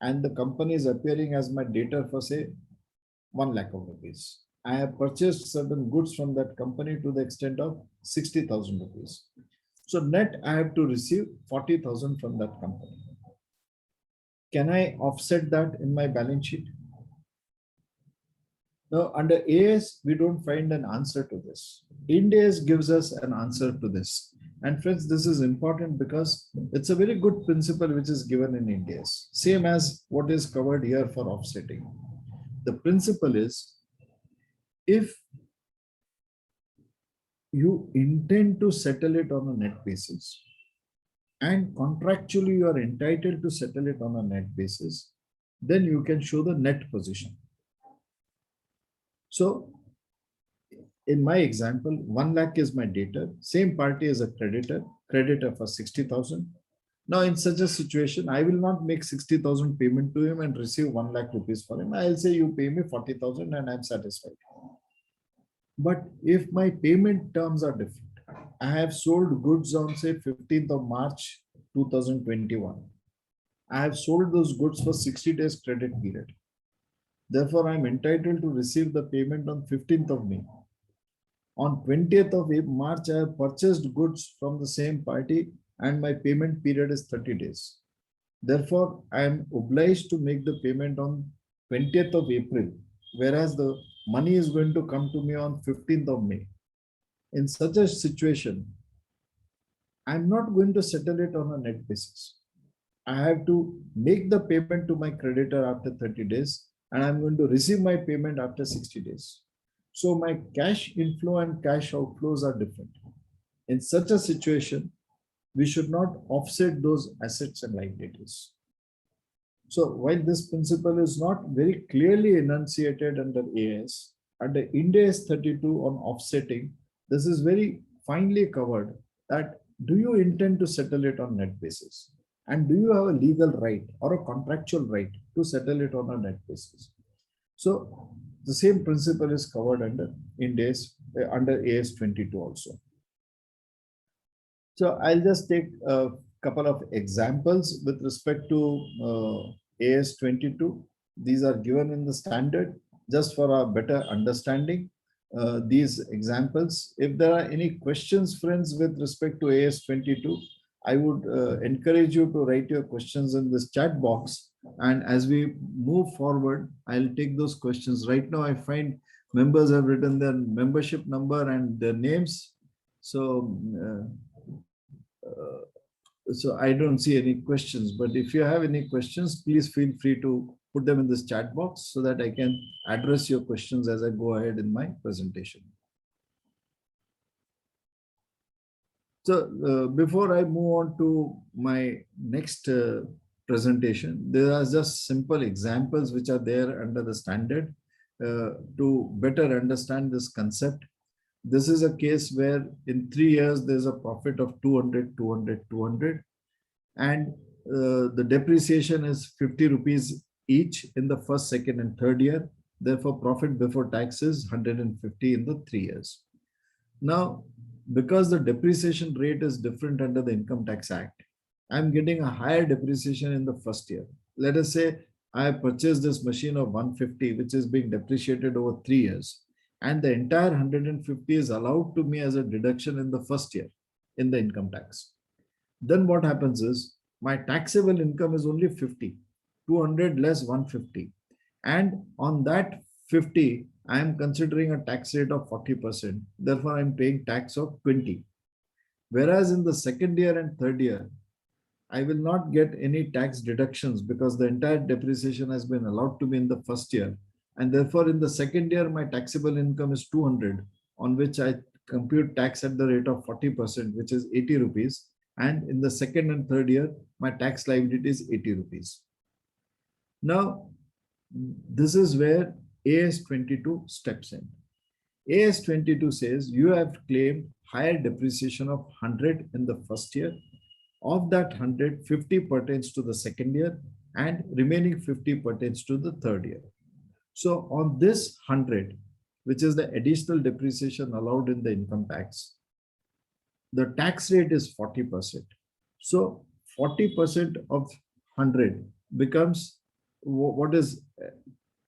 and the company is appearing as my debtor for say 1 lakh of rupees. I have purchased certain goods from that company to the extent of 60,000 rupees. So net, I have to receive 40,000 from that company. Can I offset that in my balance sheet? Now, under AS, we don't find an answer to this. Ind AS gives us an answer to this. And friends, this is important because it's a very good principle which is given in Ind AS, same as what is covered here for offsetting. The principle is, if you intend to settle it on a net basis and contractually you are entitled to settle it on a net basis, then you can show the net position. So in my example, 1 lakh is my debtor, same party as a creditor for 60,000. Now, in such a situation, I will not make 60,000 payment to him and receive 1 lakh rupees for him. I'll say you pay me 40,000 and I'm satisfied. But if my payment terms are different, I have sold goods on say 15th of March 2021. I have sold those goods for 60 days credit period. Therefore, I'm entitled to receive the payment on 15th of May. On 20th of March, I have purchased goods from the same party and my payment period is 30 days. Therefore, I am obliged to make the payment on 20th of April, whereas the money is going to come to me on 15th of May. In such a situation, I'm not going to settle it on a net basis. I have to make the payment to my creditor after 30 days, and I'm going to receive my payment after 60 days. So my cash inflow and cash outflows are different. In such a situation, we should not offset those assets and liabilities. So while this principle is not very clearly enunciated under AS, under Ind AS 32 on offsetting, this is very finely covered that do you intend to settle it on net basis? And do you have a legal right or a contractual right to settle it on a net basis? So the same principle is covered under Ind AS, under AS 22 also. So I'll just take a couple of examples with respect to AS 22. These are given in the standard just for a better understanding. These examples. If there are any questions, friends, with respect to AS 22, I would encourage you to write your questions in this chat box. And as we move forward, I'll take those questions. Right now, I find members have written their membership number and their names. So I don't see any questions, but if you have any questions, please feel free to put them in this chat box so that I can address your questions as I go ahead in my presentation. So before I move on to my next presentation, there are just simple examples which are there under the standard to better understand this concept. This is a case where in 3 years, there's a profit of 200, 200, 200. And the depreciation is 50 rupees each in the first, second, and third year. Therefore, profit before tax is 150 in the 3 years. Now, because the depreciation rate is different under the Income Tax Act, I'm getting a higher depreciation in the first year. Let us say I purchased this machine of 150, which is being depreciated over 3 years. And the entire 150 is allowed to me as a deduction in the first year in the income tax. Then what happens is my taxable income is only 50, 200 less 150. And on that 50, I am considering a tax rate of 40%. Therefore, I'm paying tax of 20. Whereas in the second year and third year, I will not get any tax deductions because the entire depreciation has been allowed to me in the first year. And therefore, in the second year, my taxable income is 200, on which I compute tax at the rate of 40%, which is 80 rupees. And in the second and third year, my tax liability is 80 rupees. Now, this is where AS 22 steps in. AS 22 says you have claimed higher depreciation of 100 in the first year. Of that 100, 50 pertains to the second year and remaining 50 pertains to the third year. So on this 100, which is the additional depreciation allowed in the income tax, the tax rate is 40%. So 40% of 100 becomes what is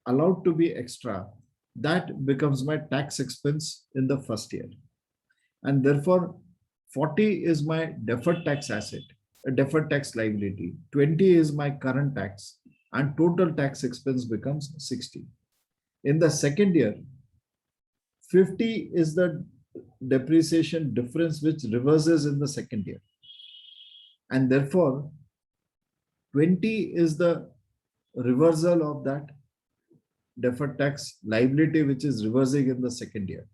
allowed to be extra. That becomes my tax expense in the first year. And therefore, 40 is my deferred tax asset, a deferred tax liability. 20 is my current tax, and total tax expense becomes 60. In the second year, 50 is the depreciation difference which reverses in the second year. And therefore, 20 is the reversal of that deferred tax liability which is reversing in the second year.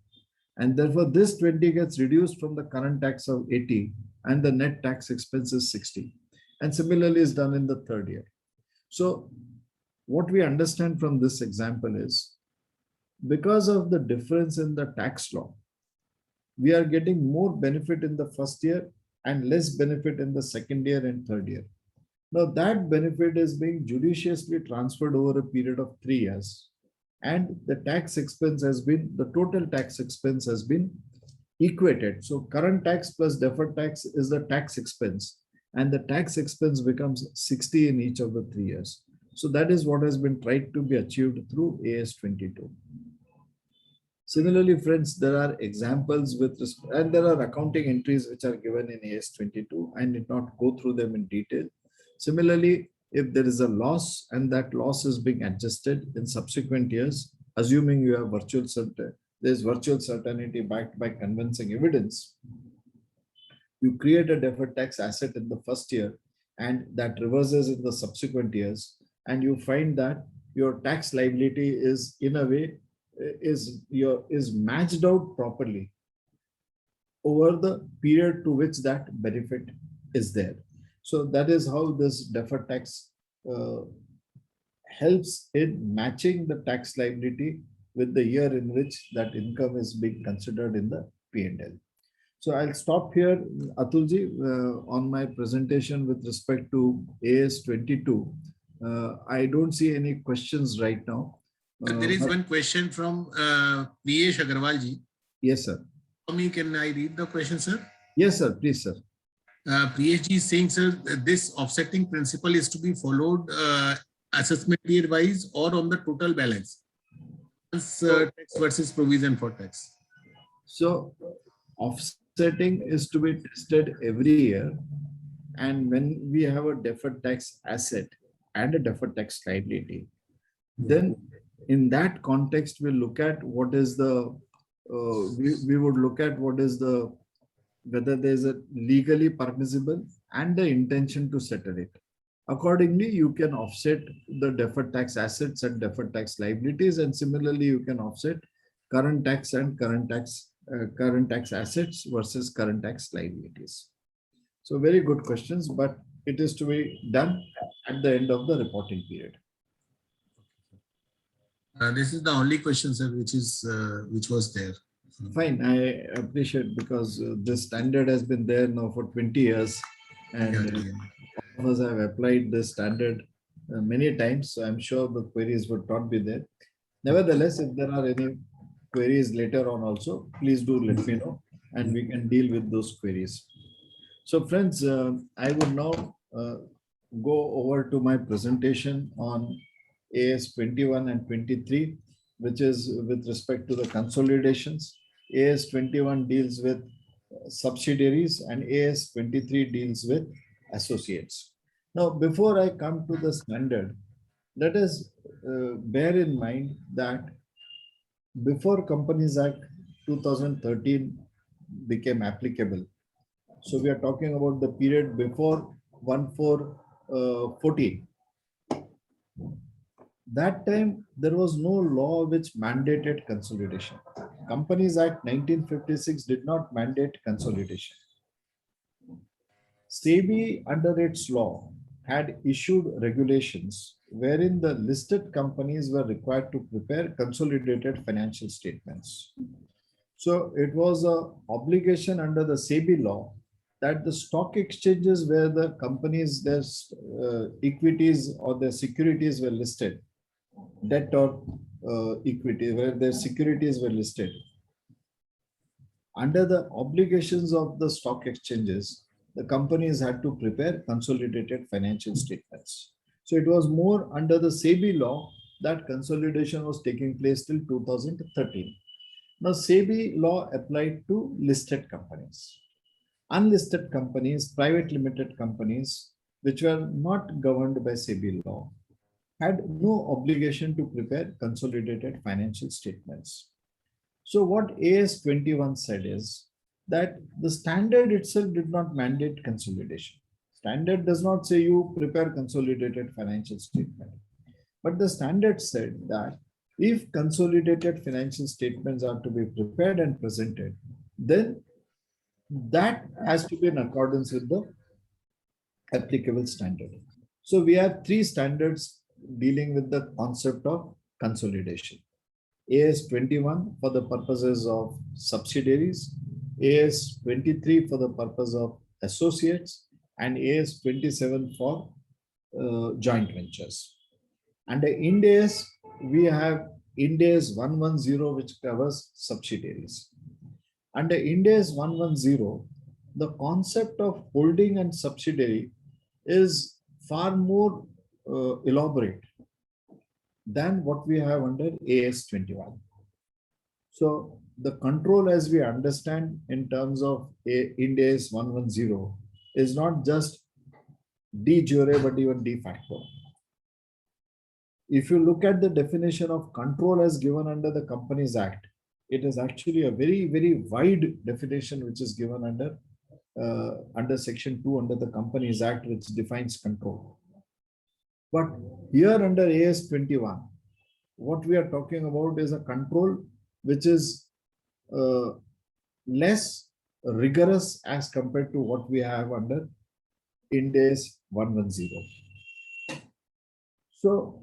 And therefore, this 20 gets reduced from the current tax of 80 and the net tax expense is 60. And similarly is done in the third year. So what we understand from this example is because of the difference in the tax law, we are getting more benefit in the first year and less benefit in the second year and third year. Now that benefit is being judiciously transferred over a period of 3 years. And the tax expense has been, the total tax expense has been equated. So current tax plus deferred tax is the tax expense. And the tax expense becomes 60 in each of the 3 years. So that is what has been tried to be achieved through AS 22. Similarly, friends, there are examples with respect, and there are accounting entries which are given in AS 22. I need not go through them in detail. Similarly, if there is a loss and that loss is being adjusted in subsequent years, assuming you have virtual certainty, there's virtual certainty backed by convincing evidence, you create a deferred tax asset in the first year, and that reverses in the subsequent years, and you find that your tax liability is in a way is matched out properly over the period to which that benefit is there. So that is how this deferred tax uh, helps in matching the tax liability with the year in which that income is being considered in the P&L. So I'll stop here, Atulji, on my presentation with respect to AS 22. I don't see any questions right now. There is one question from Priyesh Agarwal ji. Yes, sir. For me, can I read the question, sir? Yes, sir. Please, sir. Priyesh ji is saying, sir, this offsetting principle is to be followed assessment year wise or on the total balance. Tax versus provision for tax. So offsetting is to be tested every year. And when we have a deferred tax asset and a deferred tax liability, then in that context, we look at what is the, we would look at what is the, whether there's a legally permissible and the intention to settle it. Accordingly, you can offset the deferred tax assets and deferred tax liabilities, and similarly, you can offset current tax and current tax assets versus current tax liabilities. So very good questions, but it is to be done at the end of the reporting period. This is the only question, sir, which was there. Fine, I appreciate, because this standard has been there now for 20 years, and all of us have applied this standard many times, so I'm sure the queries would not be there. Nevertheless, if there are any queries later on also, please do let me know, and we can deal with those queries. So friends, I would now go over to my presentation on AS 21 and 23, which is with respect to the consolidations. AS 21 deals with subsidiaries and AS 23 deals with associates. Now, before I come to the standard, let us bear in mind that before Companies Act 2013 became applicable, so we are talking about the period before 1414. That time, there was no law which mandated consolidation. Companies Act 1956 did not mandate consolidation. SEBI, under its law, had issued regulations wherein the listed companies were required to prepare consolidated financial statements. So it was an obligation under the SEBI law that the stock exchanges where the companies, their equities or their securities were listed, debt or equity, where their securities were listed, under the obligations of the stock exchanges, the companies had to prepare consolidated financial statements. So it was more under the SEBI law that consolidation was taking place till 2013. Now, SEBI law applied to listed companies. Unlisted companies, private limited companies, which were not governed by SEBI law, had no obligation to prepare consolidated financial statements. So what AS 21 said is that the standard itself did not mandate consolidation. Standard does not say you prepare consolidated financial statement. But the standard said that if consolidated financial statements are to be prepared and presented, then that has to be in accordance with the applicable standard. So we have three standards dealing with the concept of consolidation. AS 21 for the purposes of subsidiaries, AS 23 for the purpose of associates, and AS 27 for joint ventures. Under Ind AS, we have Ind AS 110, which covers subsidiaries. Under Ind AS 110, the concept of holding and subsidiary is far more elaborate than what we have under AS 21. So the control, as we understand in terms of Ind AS 110, is not just de jure but even de facto. If you look at the definition of control as given under the Companies Act, it is actually a very, very wide definition which is given under under Section 2 under the Companies Act, which defines control. But here under AS 21, what we are talking about is a control which is less rigorous as compared to what we have under Ind AS 110. So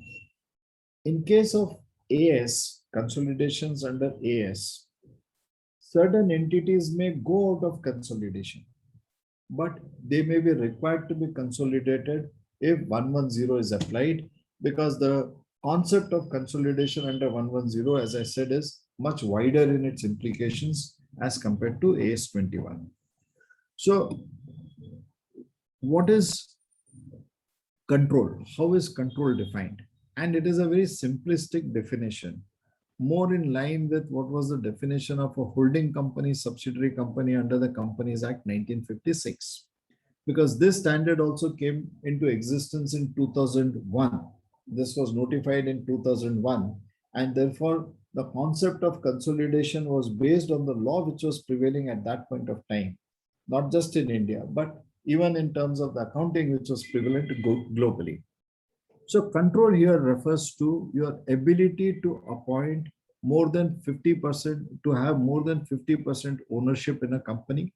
in case of AS, consolidations under AS, certain entities may go out of consolidation, but they may be required to be consolidated if 110 is applied, because the concept of consolidation under 110, as I said, is much wider in its implications as compared to AS 21. So what is control? How is control defined? And it is a very simplistic definition, more in line with what was the definition of a holding company, subsidiary company under the Companies Act 1956. Because this standard also came into existence in 2001. This was notified in 2001. And therefore, the concept of consolidation was based on the law which was prevailing at that point of time, not just in India, but even in terms of the accounting which was prevalent globally. So control here refers to your ability to appoint more than 50%, to have more than 50% ownership in a company,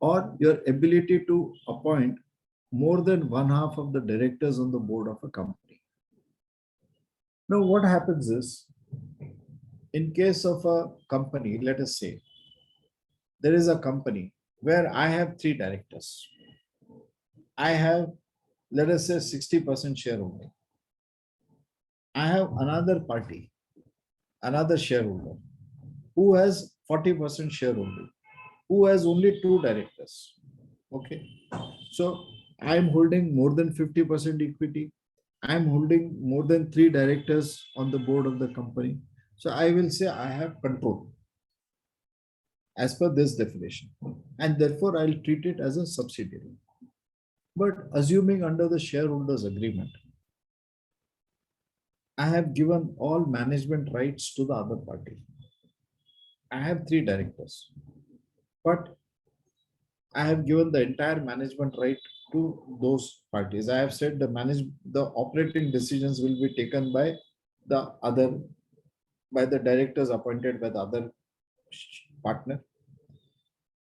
or your ability to appoint more than one half of the directors on the board of a company. Now, what happens is, in case of a company, let us say, there is a company where I have 3 directors. I have, let us say, 60% shareholding. I have another party, another shareholder, who has 40% shareholding, who has only 2 directors. Okay. So I am holding more than 50% equity. I am holding more than 3 directors on the board of the company. So I will say I have control as per this definition. And therefore I'll treat it as a subsidiary. But assuming under the shareholders agreement, I have given all management rights to the other party. I have 3 directors, but I have given the entire management right to those parties. I have said the operating decisions will be taken by the directors appointed by the other partner.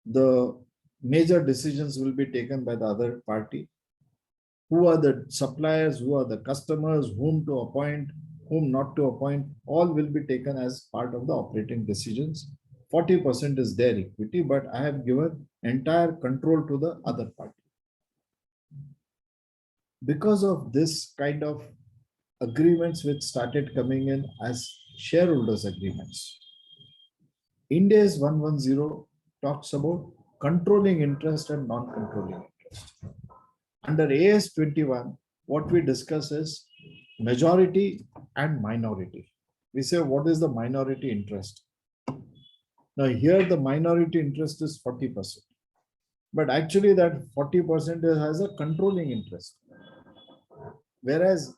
The major decisions will be taken by the other party. Who are the suppliers, who are the customers, whom to appoint, whom not to appoint, all will be taken as part of the operating decisions. 40% is their equity, but I have given entire control to the other party. Because of this kind of agreements which started coming in as shareholders agreements, Ind AS 110 talks about controlling interest and non-controlling interest. Under AS 21, what we discuss is majority and minority. We say, what is the minority interest? Now here the minority interest is 40%, but actually that 40% has a controlling interest. Whereas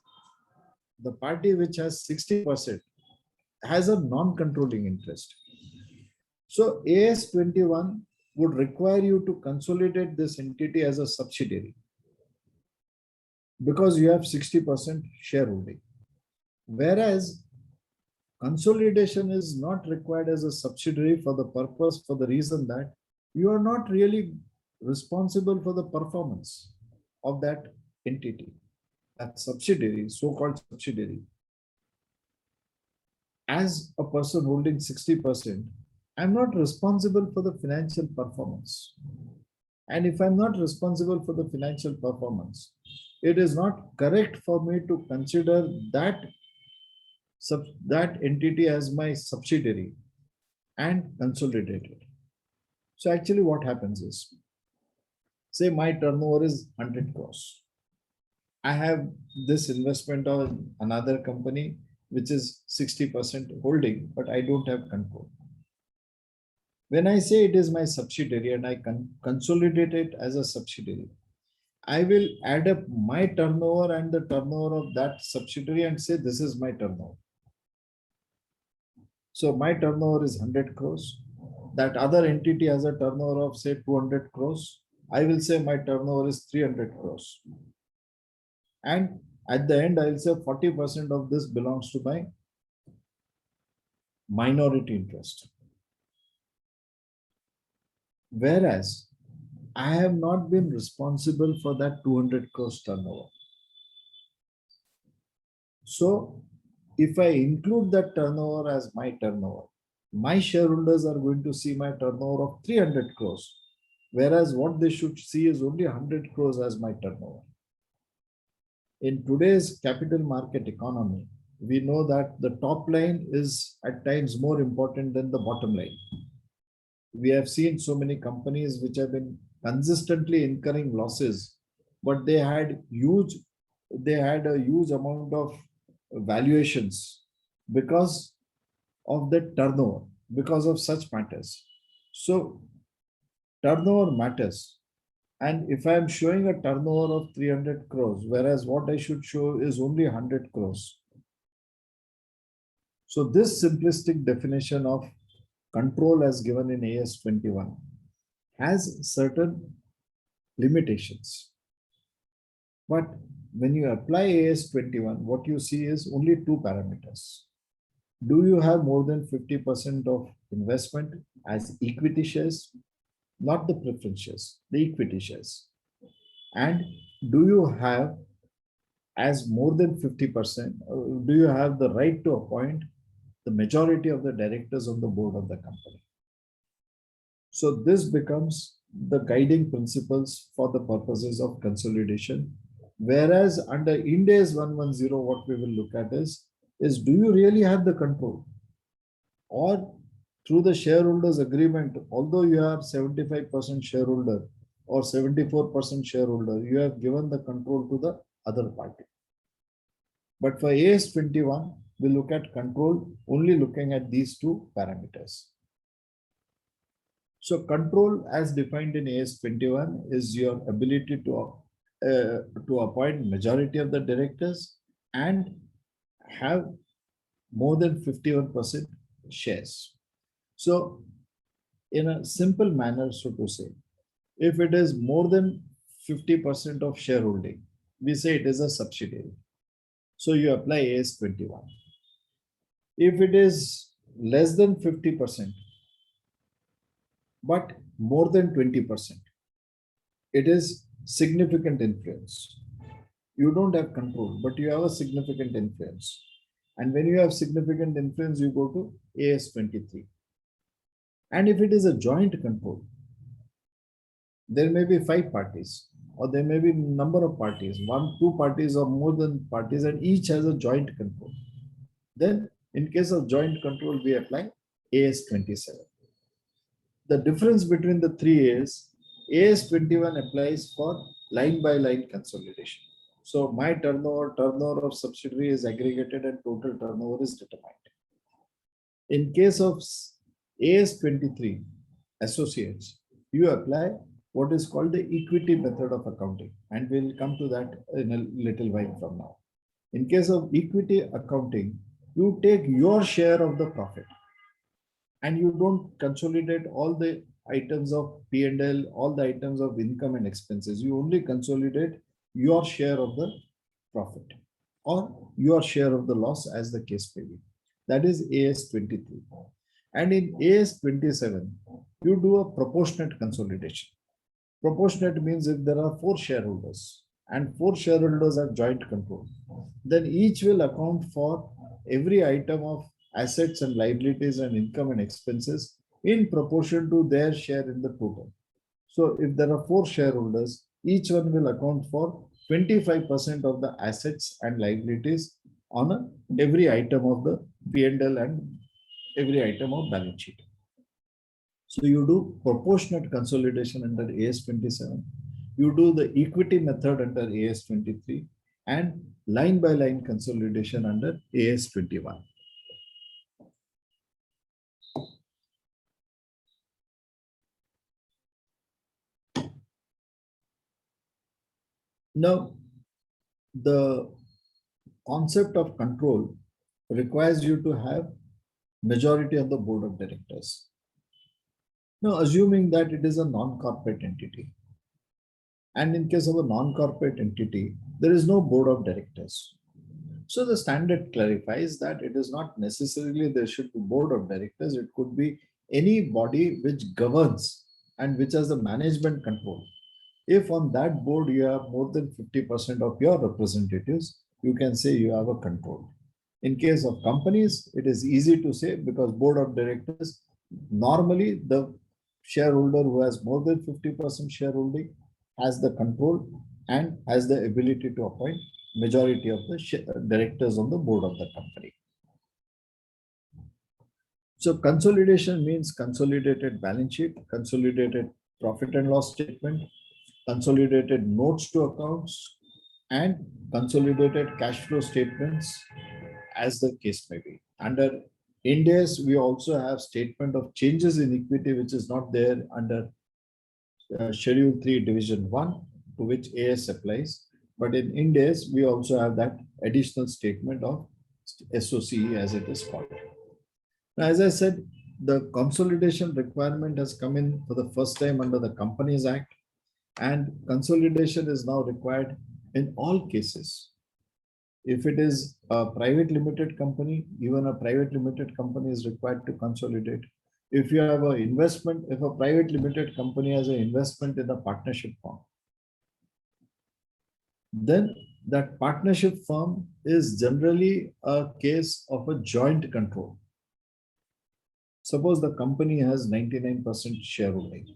the party which has 60% has a non-controlling interest. So AS 21 would require you to consolidate this entity as a subsidiary because you have 60% shareholding. Whereas consolidation is not required as a subsidiary for the reason that you are not really responsible for the performance of that entity, that subsidiary, so-called subsidiary. As a person holding 60%, I'm not responsible for the financial performance. And if I'm not responsible for the financial performance, it is not correct for me to consider that entity as my subsidiary and consolidate it. So actually what happens is, say my turnover is 100 crores. I have this investment on another company which is 60% holding, but I don't have control. When I say it is my subsidiary and I consolidate it as a subsidiary, I will add up my turnover and the turnover of that subsidiary and say this is my turnover. So my turnover is 100 crores. that other entity has a turnover of say 200 crores, I will say my turnover is 300 crores. And at the end, I will say 40% of this belongs to my minority interest. Whereas I have not been responsible for that 200 crores turnover. So if I include that turnover as my turnover, my shareholders are going to see my turnover of 300 crores, whereas what they should see is only 100 crores as my turnover. In today's capital market economy, we know that the top line is at times more important than the bottom line. We have seen so many companies which have been consistently incurring losses, but they had a huge amount of valuations because of the turnover, because of such matters. So turnover matters. And if I am showing a turnover of 300 crores, whereas what I should show is only 100 crores. So this simplistic definition of control as given in AS 21 has certain limitations. But when you apply AS 21, what you see is only two parameters. Do you have more than 50% of investment as equity shares? Not the preference shares, the equity shares. And do you have as more than 50%, do you have the right to appoint the majority of the directors on the board of the company? So this becomes the guiding principles for the purposes of consolidation. Whereas under Ind AS 110, what we will look at is do you really have the control? Or through the shareholders agreement, although you are 75% shareholder or 74% shareholder, you have given the control to the other party. But for AS 21, we look at control only looking at these two parameters. So control as defined in AS 21 is your ability to appoint majority of the directors and have more than 51% shares. So in a simple manner, so to say, if it is more than 50% of shareholding, we say it is a subsidiary. So you apply AS 21. If it is less than 50%, but more than 20%, it is significant influence. You don't have control, but you have a significant influence. And when you have significant influence, you go to AS 23. And if it is a joint control, there may be 5 parties, or there may be number of parties, 1, 2 parties, or more than parties, and each has a joint control. Then, in case of joint control, we apply AS 27. The difference between the three is AS 21 applies for line by line consolidation. So my turnover of subsidiary is aggregated and total turnover is determined. In case of AS 23 associates, you apply what is called the equity method of accounting, and we'll come to that in a little while from now. In case of equity accounting, you take your share of the profit and you don't consolidate all the items of P&L, all the items of income and expenses. You only consolidate your share of the profit or your share of the loss, as the case may be. That is AS 23. And in AS 27, you do a proportionate consolidation. Proportionate means if there are 4 shareholders and 4 shareholders have joint control, then each will account for every item of assets and liabilities and income and expenses in proportion to their share in the total. So if there are 4 shareholders, each one will account for 25% of the assets and liabilities on every item of the P&L and every item of balance sheet. So you do proportionate consolidation under AS 27. You do the equity method under AS 23 and line by line consolidation under AS 21. Now, the concept of control requires you to have majority of the board of directors. Now, assuming that it is a non-corporate entity, and in case of a non-corporate entity, there is no board of directors. So the standard clarifies that it is not necessarily there should be board of directors. It could be any body which governs and which has the management control. If on that board you have more than 50% of your representatives, you can say you have a control. In case of companies, it is easy to say because board of directors, normally the shareholder who has more than 50% shareholding has the control and has the ability to appoint majority of the directors on the board of the company. So consolidation means consolidated balance sheet, consolidated profit and loss statement, consolidated notes to accounts, and consolidated cash flow statements as the case may be. Under Ind AS, we also have statement of changes in equity, which is not there under Schedule 3 Division 1, to which AS applies. But in Ind AS, we also have that additional statement of SOCE as it is called. Now, as I said, the consolidation requirement has come in for the first time under the Companies Act, and consolidation is now required in all cases. If it is a private limited company, even a private limited company is required to consolidate. If you have an investment, if a private limited company has an investment in a partnership firm, then that partnership firm is generally a case of a joint control. Suppose the company has 99% shareholding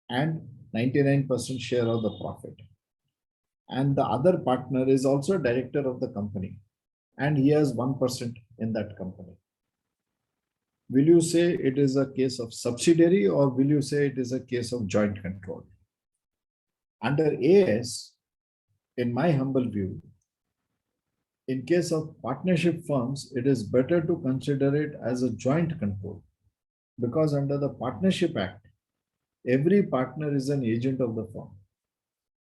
and 99% share of the profit, and the other partner is also a director of the company and he has 1% in that company. Will you say it is a case of subsidiary or will you say it is a case of joint control? Under AS, in my humble view, in case of partnership firms, it is better to consider it as a joint control, because under the Partnership Act, every partner is an agent of the firm.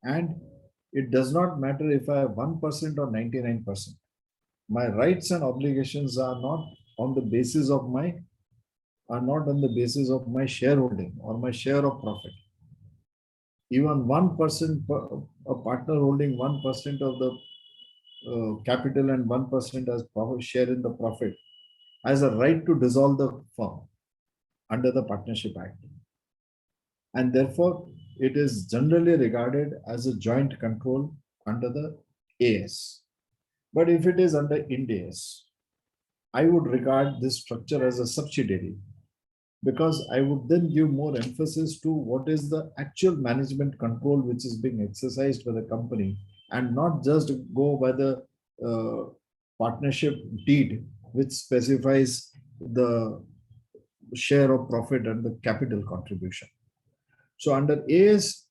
And it does not matter if I have 1% or 99%. My rights and obligations are not on the basis of my shareholding or my share of profit. Even 1%, a partner holding 1% of the capital and 1% as profit share in the profit, has a right to dissolve the firm under the Partnership Act. And therefore, it is generally regarded as a joint control under the AS. But if it is under Ind AS, I would regard this structure as a subsidiary, because I would then give more emphasis to what is the actual management control which is being exercised by the company, and not just go by the partnership deed which specifies the share of profit and the capital contribution. So under AS,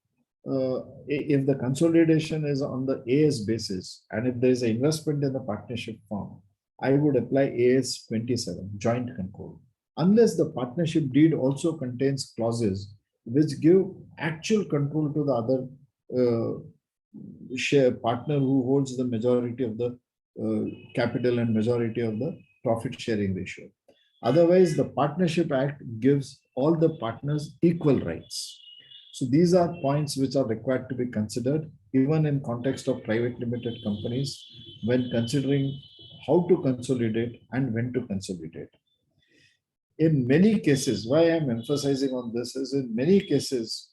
if the consolidation is on the AS basis, and if there is an investment in the partnership firm, I would apply AS 27, joint control, unless the partnership deed also contains clauses which give actual control to the other share partner who holds the majority of the capital and majority of the profit sharing ratio. Otherwise, the Partnership Act gives all the partners equal rights. So these are points which are required to be considered even in context of private limited companies when considering how to consolidate and when to consolidate. In many cases, why I'm emphasizing on this is in many cases,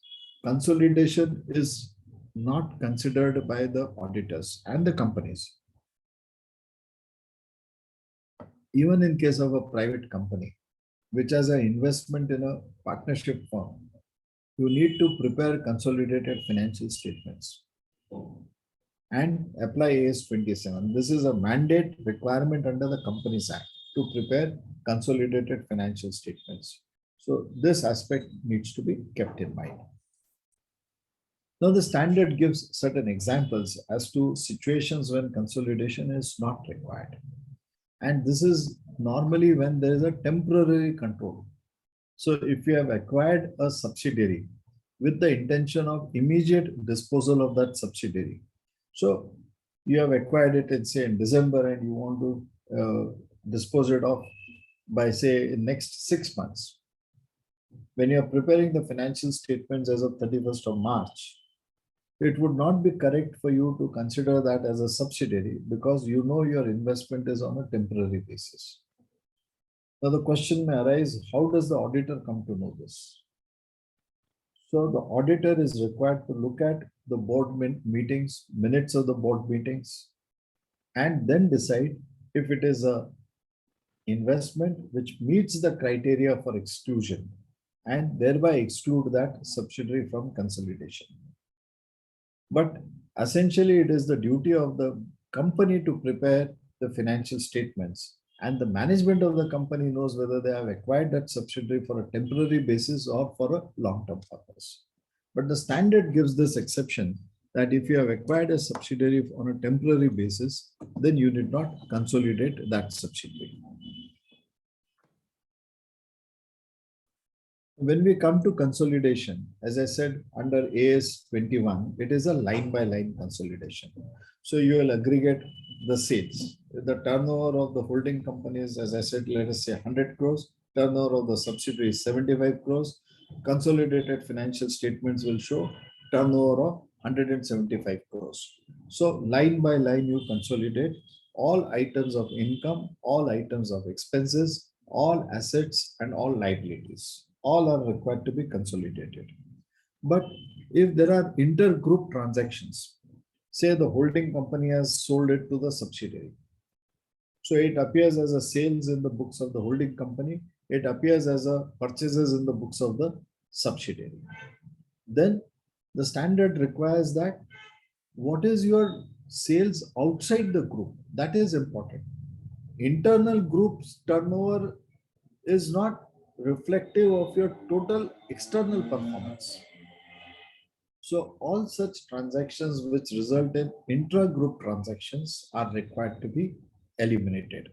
consolidation is not considered by the auditors and the companies. Even in case of a private company, which has an investment in a partnership firm, you need to prepare consolidated financial statements and apply AS 27. This is a mandate requirement under the Companies Act to prepare consolidated financial statements. So this aspect needs to be kept in mind. Now the standard gives certain examples as to situations when consolidation is not required. And this is normally when there is a temporary control. So if you have acquired a subsidiary with the intention of immediate disposal of that subsidiary, so you have acquired it in say in December and you want to dispose it off by say in next 6 months. when you are preparing the financial statements as of 31st of March, it would not be correct for you to consider that as a subsidiary because you know your investment is on a temporary basis. Now the question may arise, how does the auditor come to know this? So the auditor is required to look at the board meetings, minutes of the board meetings, and then decide if it is a investment which meets the criteria for exclusion and thereby exclude that subsidiary from consolidation. But essentially, it is the duty of the company to prepare the financial statements, and the management of the company knows whether they have acquired that subsidiary for a temporary basis or for a long-term purpose. But the standard gives this exception that if you have acquired a subsidiary on a temporary basis, then you did not consolidate that subsidiary. When we come to consolidation, as I said, under AS 21, it is a line-by-line consolidation. So you will aggregate the sales. The turnover of the holding companies, as I said, let us say 100 crores. Turnover of the subsidiary is 75 crores. Consolidated financial statements will show turnover of 175 crores. So line by line, you consolidate all items of income, all items of expenses, all assets, and all liabilities. All are required to be consolidated. But if there are intergroup transactions, say the holding company has sold it to the subsidiary. So it appears as a sales in the books of the holding company. It appears as a purchases in the books of the subsidiary. Then the standard requires that what is your sales outside the group? That is important. Internal group's turnover is not reflective of your total external performance. So all such transactions which result in intra-group transactions are required to be eliminated.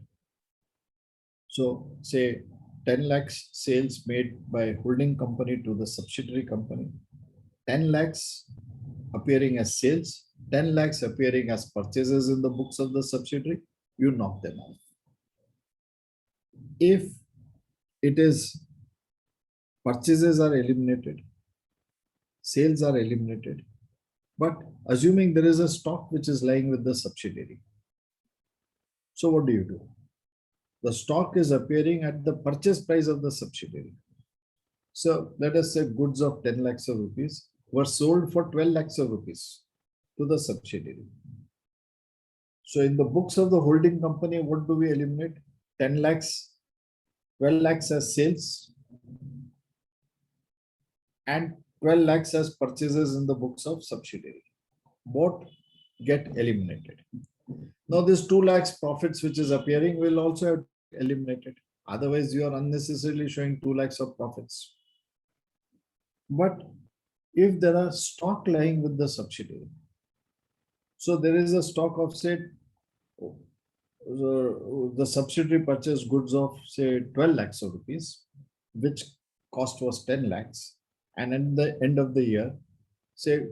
So say 10 lakhs sales made by holding company to the subsidiary company, 10 lakhs appearing as sales, 10 lakhs appearing as purchases in the books of the subsidiary, you knock them off. If it is purchases are eliminated, sales are eliminated, but assuming there is a stock which is lying with the subsidiary. So what do you do? The stock is appearing at the purchase price of the subsidiary. So let us say goods of 10 lakhs of rupees were sold for 12 lakhs of rupees to the subsidiary. So in the books of the holding company, what do we eliminate? 10 lakhs, 12 lakhs as sales, and 12 lakhs as purchases in the books of subsidiary. Both get eliminated. Now this 2 lakhs profits which is appearing will also have eliminated. Otherwise you are unnecessarily showing 2 lakhs of profits. But if there are stock lying with the subsidiary, so there is a stock of say the subsidiary purchased goods of say 12 lakhs of rupees, which cost was 10 lakhs. And at the end of the year, say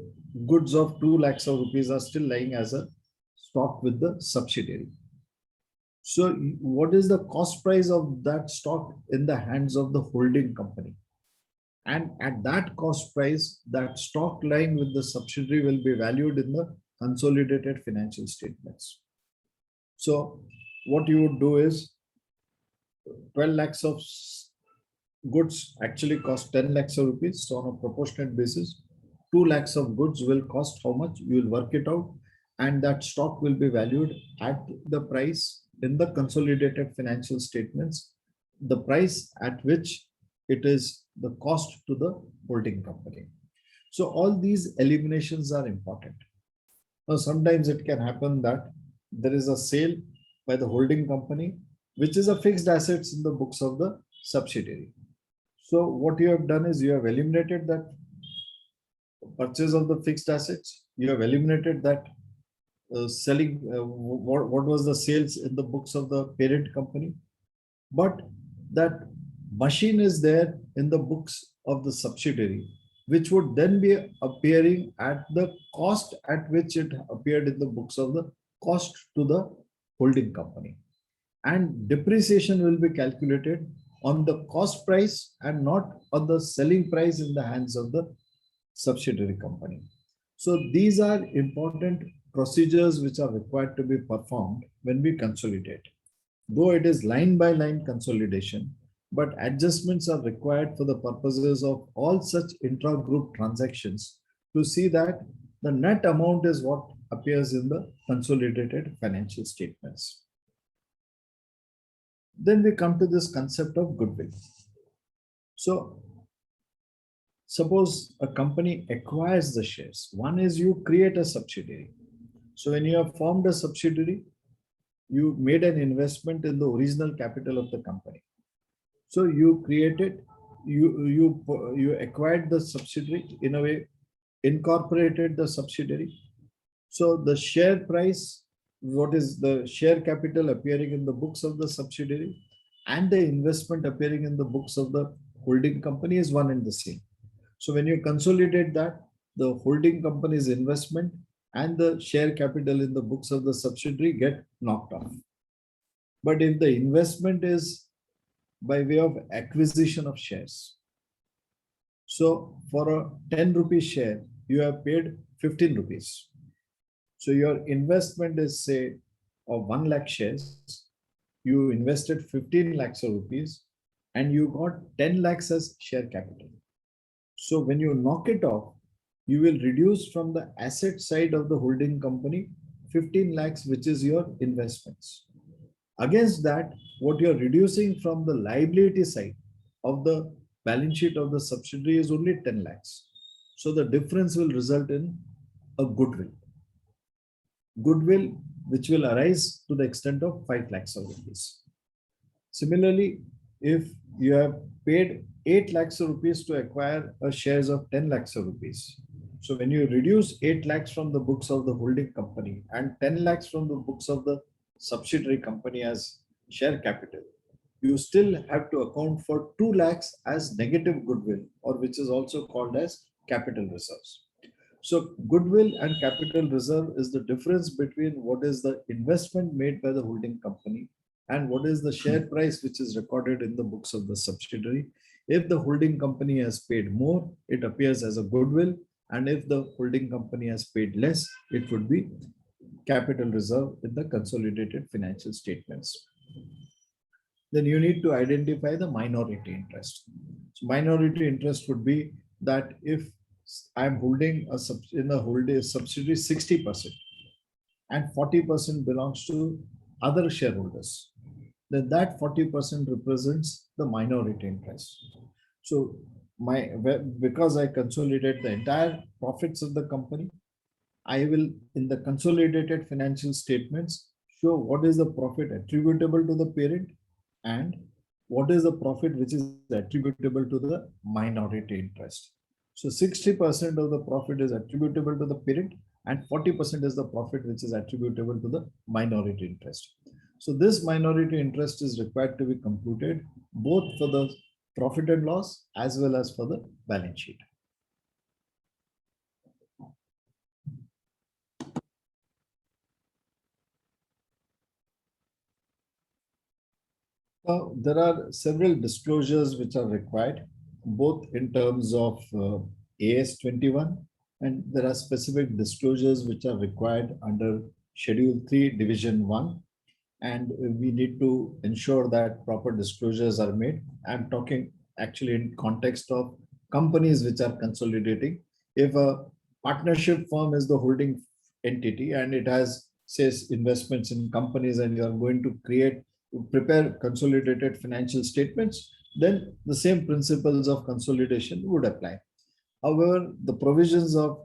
goods of 2 lakhs of rupees are still lying as a stock with the subsidiary. So what is the cost price of that stock in the hands of the holding company? And at that cost price, that stock lying with the subsidiary will be valued in the consolidated financial statements. So what you would do is 12 lakhs of goods actually cost 10 lakhs of rupees. So on a proportionate basis, 2 lakhs of goods will cost how much? You will work it out, and that stock will be valued at the price in the consolidated financial statements, the price at which it is the cost to the holding company. So all these eliminations are important. Now, sometimes it can happen that there is a sale by the holding company, which is a fixed assets in the books of the subsidiary. So what you have done is you have eliminated that purchase of the fixed assets. You have eliminated that selling, what was the sales in the books of the parent company. But that machine is there in the books of the subsidiary, which would then be appearing at the cost at which it appeared in the books of the cost to the holding company. And depreciation will be calculated on the cost price and not on the selling price in the hands of the subsidiary company. So these are important procedures which are required to be performed when we consolidate. Though it is line by line consolidation, but adjustments are required for the purposes of all such intra-group transactions to see that the net amount is what appears in the consolidated financial statements. Then we come to this concept of goodwill. So suppose a company acquires the shares. One is you create a subsidiary. So when you have formed a subsidiary, you made an investment in the original capital of the company. So you created, you acquired the subsidiary, in a way, incorporated the subsidiary. So the share price, what is the share capital appearing in the books of the subsidiary, and the investment appearing in the books of the holding company is one and the same. So when you consolidate that, the holding company's investment and the share capital in the books of the subsidiary get knocked off. But if the investment is by way of acquisition of shares, so for a 10 rupee share, you have paid 15 rupees. So your investment is, say, of 1 lakh shares, you invested 15 lakhs of rupees and you got 10 lakhs as share capital. So when you knock it off, you will reduce from the asset side of the holding company 15 lakhs, which is your investments. Against that, what you're reducing from the liability side of the balance sheet of the subsidiary is only 10 lakhs. So the difference will result in a goodwill. Goodwill which will arise to the extent of 5 lakhs of rupees. Similarly, if you have paid 8 lakhs of rupees to acquire a shares of 10 lakhs of rupees. So when you reduce 8 lakhs from the books of the holding company and 10 lakhs from the books of the subsidiary company as share capital, you still have to account for 2 lakhs as negative goodwill, or which is also called as capital reserves. So goodwill and capital reserve is the difference between what is the investment made by the holding company and what is the share price which is recorded in the books of the subsidiary. If the holding company has paid more, it appears as a goodwill, and if the holding company has paid less, it would be capital reserve in the consolidated financial statements. Then you need to identify the minority interest. So minority interest would be that if I'm holding in the holding subsidiary 60% and 40% belongs to other shareholders, then that 40% represents the minority interest. So because I consolidate the entire profits of the company, I will, in the consolidated financial statements, show what is the profit attributable to the parent and what is the profit which is attributable to the minority interest. So 60% of the profit is attributable to the parent and 40% is the profit which is attributable to the minority interest. So this minority interest is required to be computed both for the profit and loss as well as for the balance sheet. Now, there are several disclosures which are required, both in terms of AS 21, and there are specific disclosures which are required under Schedule 3, Division 1. And we need to ensure that proper disclosures are made. I'm talking actually in context of companies which are consolidating. If a partnership firm is the holding entity and it has, says, investments in companies, and you are going to prepare consolidated financial statements, then the same principles of consolidation would apply. However, the provisions of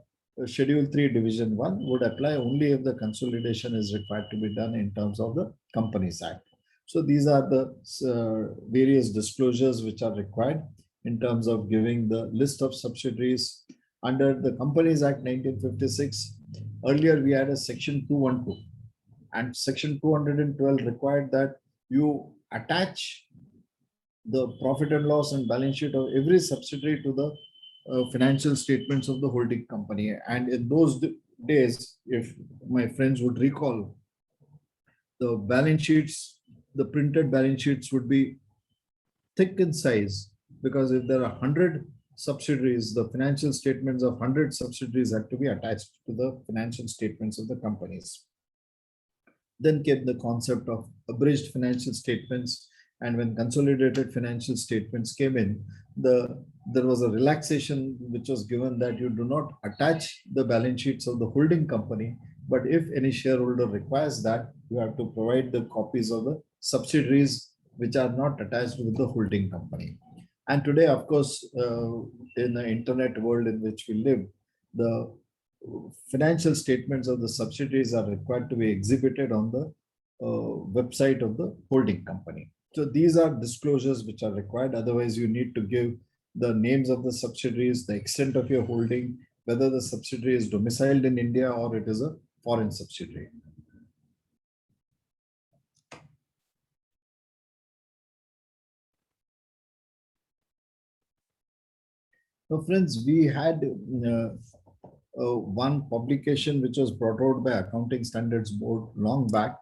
Schedule 3, Division 1 would apply only if the consolidation is required to be done in terms of the Companies Act. So these are the various disclosures which are required in terms of giving the list of subsidiaries under the Companies Act 1956. Earlier, we had a Section 212, and Section 212 required that you attach the profit and loss and balance sheet of every subsidiary to the financial statements of the holding company. And in those days, if my friends would recall, the balance sheets, the printed balance sheets would be thick in size, because if there are 100 subsidiaries, the financial statements of 100 subsidiaries have to be attached to the financial statements of the companies. Then came the concept of abridged financial statements. And when consolidated financial statements came in, there was a relaxation which was given that you do not attach the balance sheets of the holding company, but if any shareholder requires that, you have to provide the copies of the subsidiaries which are not attached with the holding company. And today, of course, in the internet world in which we live, the financial statements of the subsidiaries are required to be exhibited on the website of the holding company. So these are disclosures which are required. Otherwise, you need to give the names of the subsidiaries, the extent of your holding, whether the subsidiary is domiciled in India or it is a foreign subsidiary. So friends, we had one publication which was brought out by Accounting Standards Board long back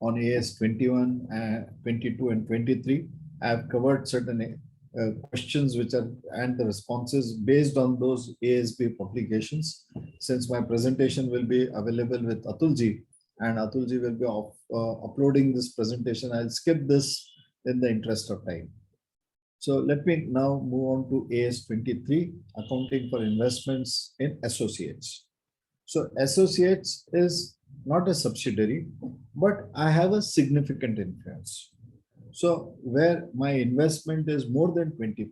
on AS 21, 22 and 23. I have covered certain questions which are and the responses based on those ASB publications. Since my presentation will be available with Atulji and Atulji will be uploading this presentation, I'll skip this in the interest of time. So let me now move on to AS 23, accounting for investments in associates. So associates is not a subsidiary, but I have a significant influence. So where my investment is more than 20%.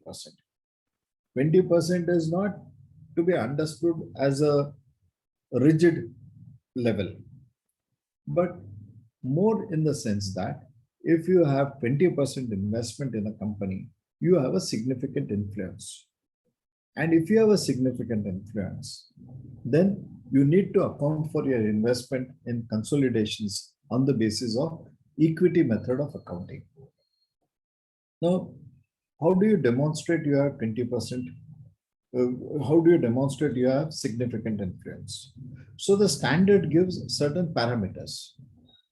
20% is not to be understood as a rigid level, but more in the sense that if you have 20% investment in a company, you have a significant influence. And if you have a significant influence, then you need to account for your investment in consolidations on the basis of equity method of accounting. Now, how do you demonstrate you have 20%? How do you demonstrate you have significant influence? So the standard gives certain parameters.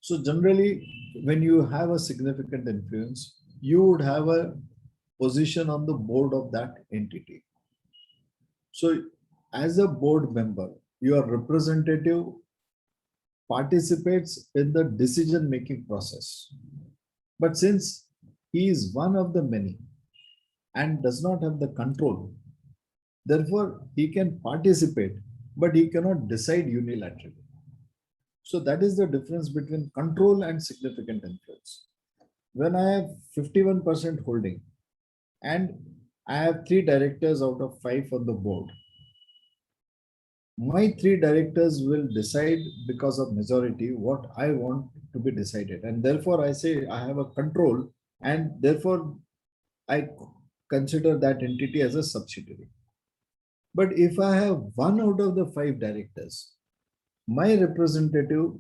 So generally, when you have a significant influence, you would have a position on the board of that entity. So as a board member, your representative participates in the decision-making process. But since he is one of the many and does not have the control, therefore he can participate, but he cannot decide unilaterally. So that is the difference between control and significant influence. When I have 51% holding, and I have 3 directors out of 5 on the board, my 3 directors will decide because of majority what I want to be decided. And therefore I say I have a control, and therefore I consider that entity as a subsidiary. But if I have 1 out of the 5 directors, my representative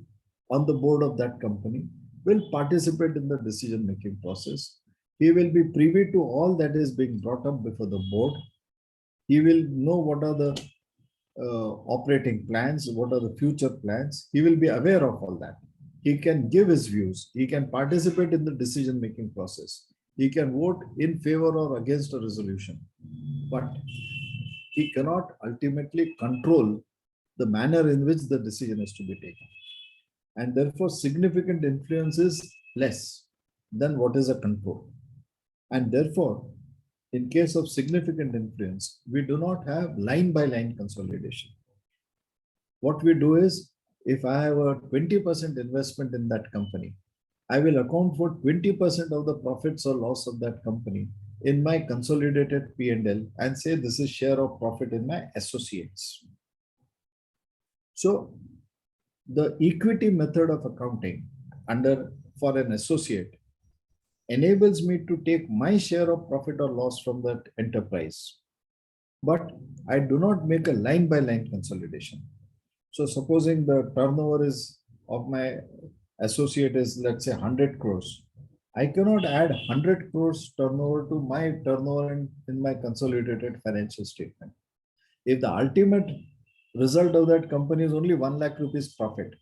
on the board of that company will participate in the decision-making process. He will be privy to all that is being brought up before the board. He will know what are the operating plans, what are the future plans. He will be aware of all that. He can give his views. He can participate in the decision-making process. He can vote in favor or against a resolution. But he cannot ultimately control the manner in which the decision is to be taken. And therefore, significant influence is less than what is a control. And therefore, in case of significant influence, we do not have line-by-line consolidation. What we do is, if I have a 20% investment in that company, I will account for 20% of the profits or loss of that company in my consolidated P&L and say this is share of profit in my associates. So the equity method of accounting for an associate enables me to take my share of profit or loss from that enterprise. But I do not make a line-by-line consolidation. So supposing the turnover is of my associate is, let's say, 100 crores. I cannot add 100 crores turnover to my turnover in my consolidated financial statement. If the ultimate result of that company is only 1 lakh rupees profit,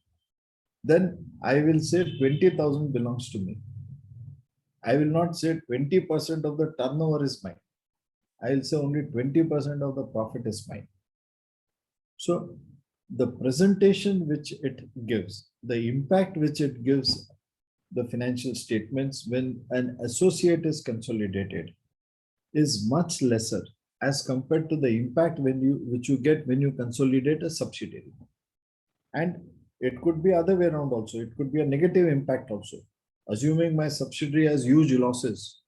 then I will say 20,000 belongs to me. I will not say 20% of the turnover is mine. I will say only 20% of the profit is mine. So the presentation which it gives, the impact which it gives the financial statements when an associate is consolidated is much lesser as compared to the impact which you get when you consolidate a subsidiary. And it could be other way around also. It could be a negative impact also. Assuming my subsidiary has huge losses,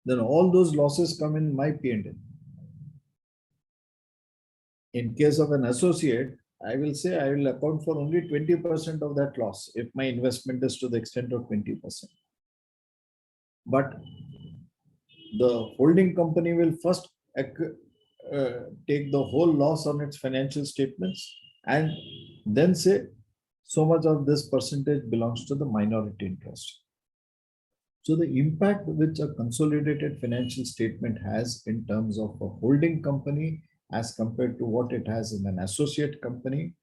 then all those losses come in my P&L. In case of an associate, I will say I will account for only 20% of that loss if my investment is to the extent of 20%. But the holding company will first take the whole loss on its financial statements and then say so much of this percentage belongs to the minority interest. So the impact which a consolidated financial statement has in terms of a holding company as compared to what it has in an associate company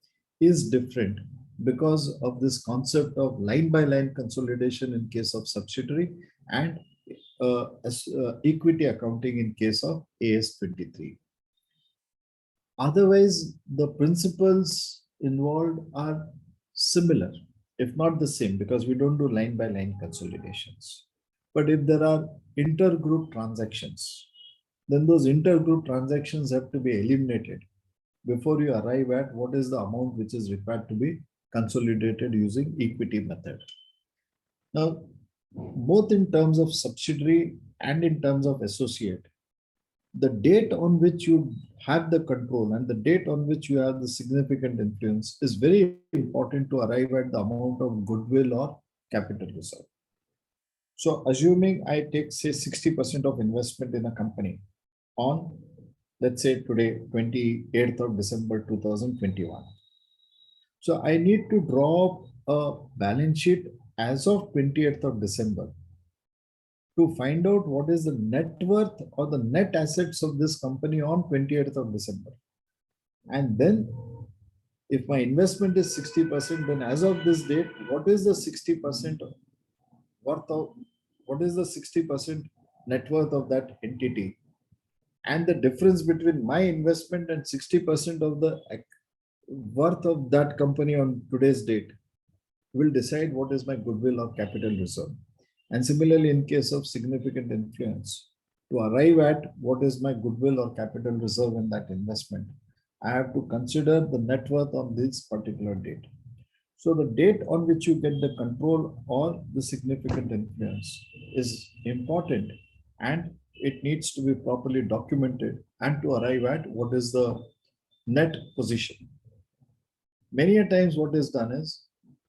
is different because of this concept of line by line consolidation in case of subsidiary and equity accounting in case of AS 23. Otherwise, the principles involved are similar, if not the same, because we don't do line by line consolidations. But if there are intergroup transactions, then those intergroup transactions have to be eliminated before you arrive at what is the amount which is required to be consolidated using equity method. Now, both in terms of subsidiary and in terms of associate, the date on which you have the control and the date on which you have the significant influence is very important to arrive at the amount of goodwill or capital reserve. So assuming I take say 60% of investment in a company on, let's say today, 28th of December 2021. So I need to draw a balance sheet as of 28th of December to find out what is the net worth or the net assets of this company on 28th of December. And then if my investment is 60%, then as of this date, what is the 60% worth of, what is the 60% net worth of that entity? And the difference between my investment and 60% of the worth of that company on today's date will decide what is my goodwill or capital reserve. And similarly, in case of significant influence, to arrive at what is my goodwill or capital reserve in that investment, I have to consider the net worth on this particular date. So the date on which you get the control or the significant influence is important, and it needs to be properly documented and to arrive at what is the net position. Many a times what is done is,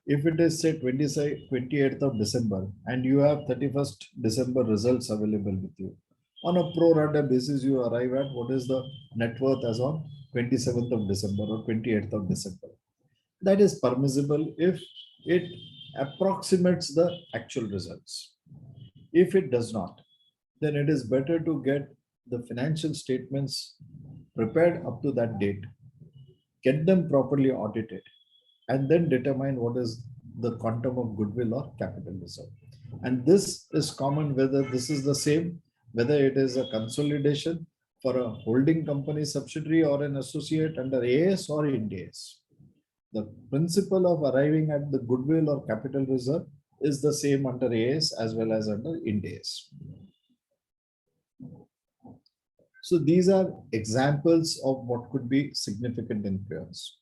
if it is say 28th of December and you have 31st December results available with you, on a pro rata basis, you arrive at what is the net worth as on 27th of December or 28th of December. That is permissible if it approximates the actual results. If it does not, then it is better to get the financial statements prepared up to that date, get them properly audited, and then determine what is the quantum of goodwill or capital reserve. And this is common whether this is the same, whether it is a consolidation for a holding company subsidiary or an associate under AS or Ind AS. The principle of arriving at the goodwill or capital reserve is the same under AS as well as under Ind AS. So these are examples of what could be significant influence.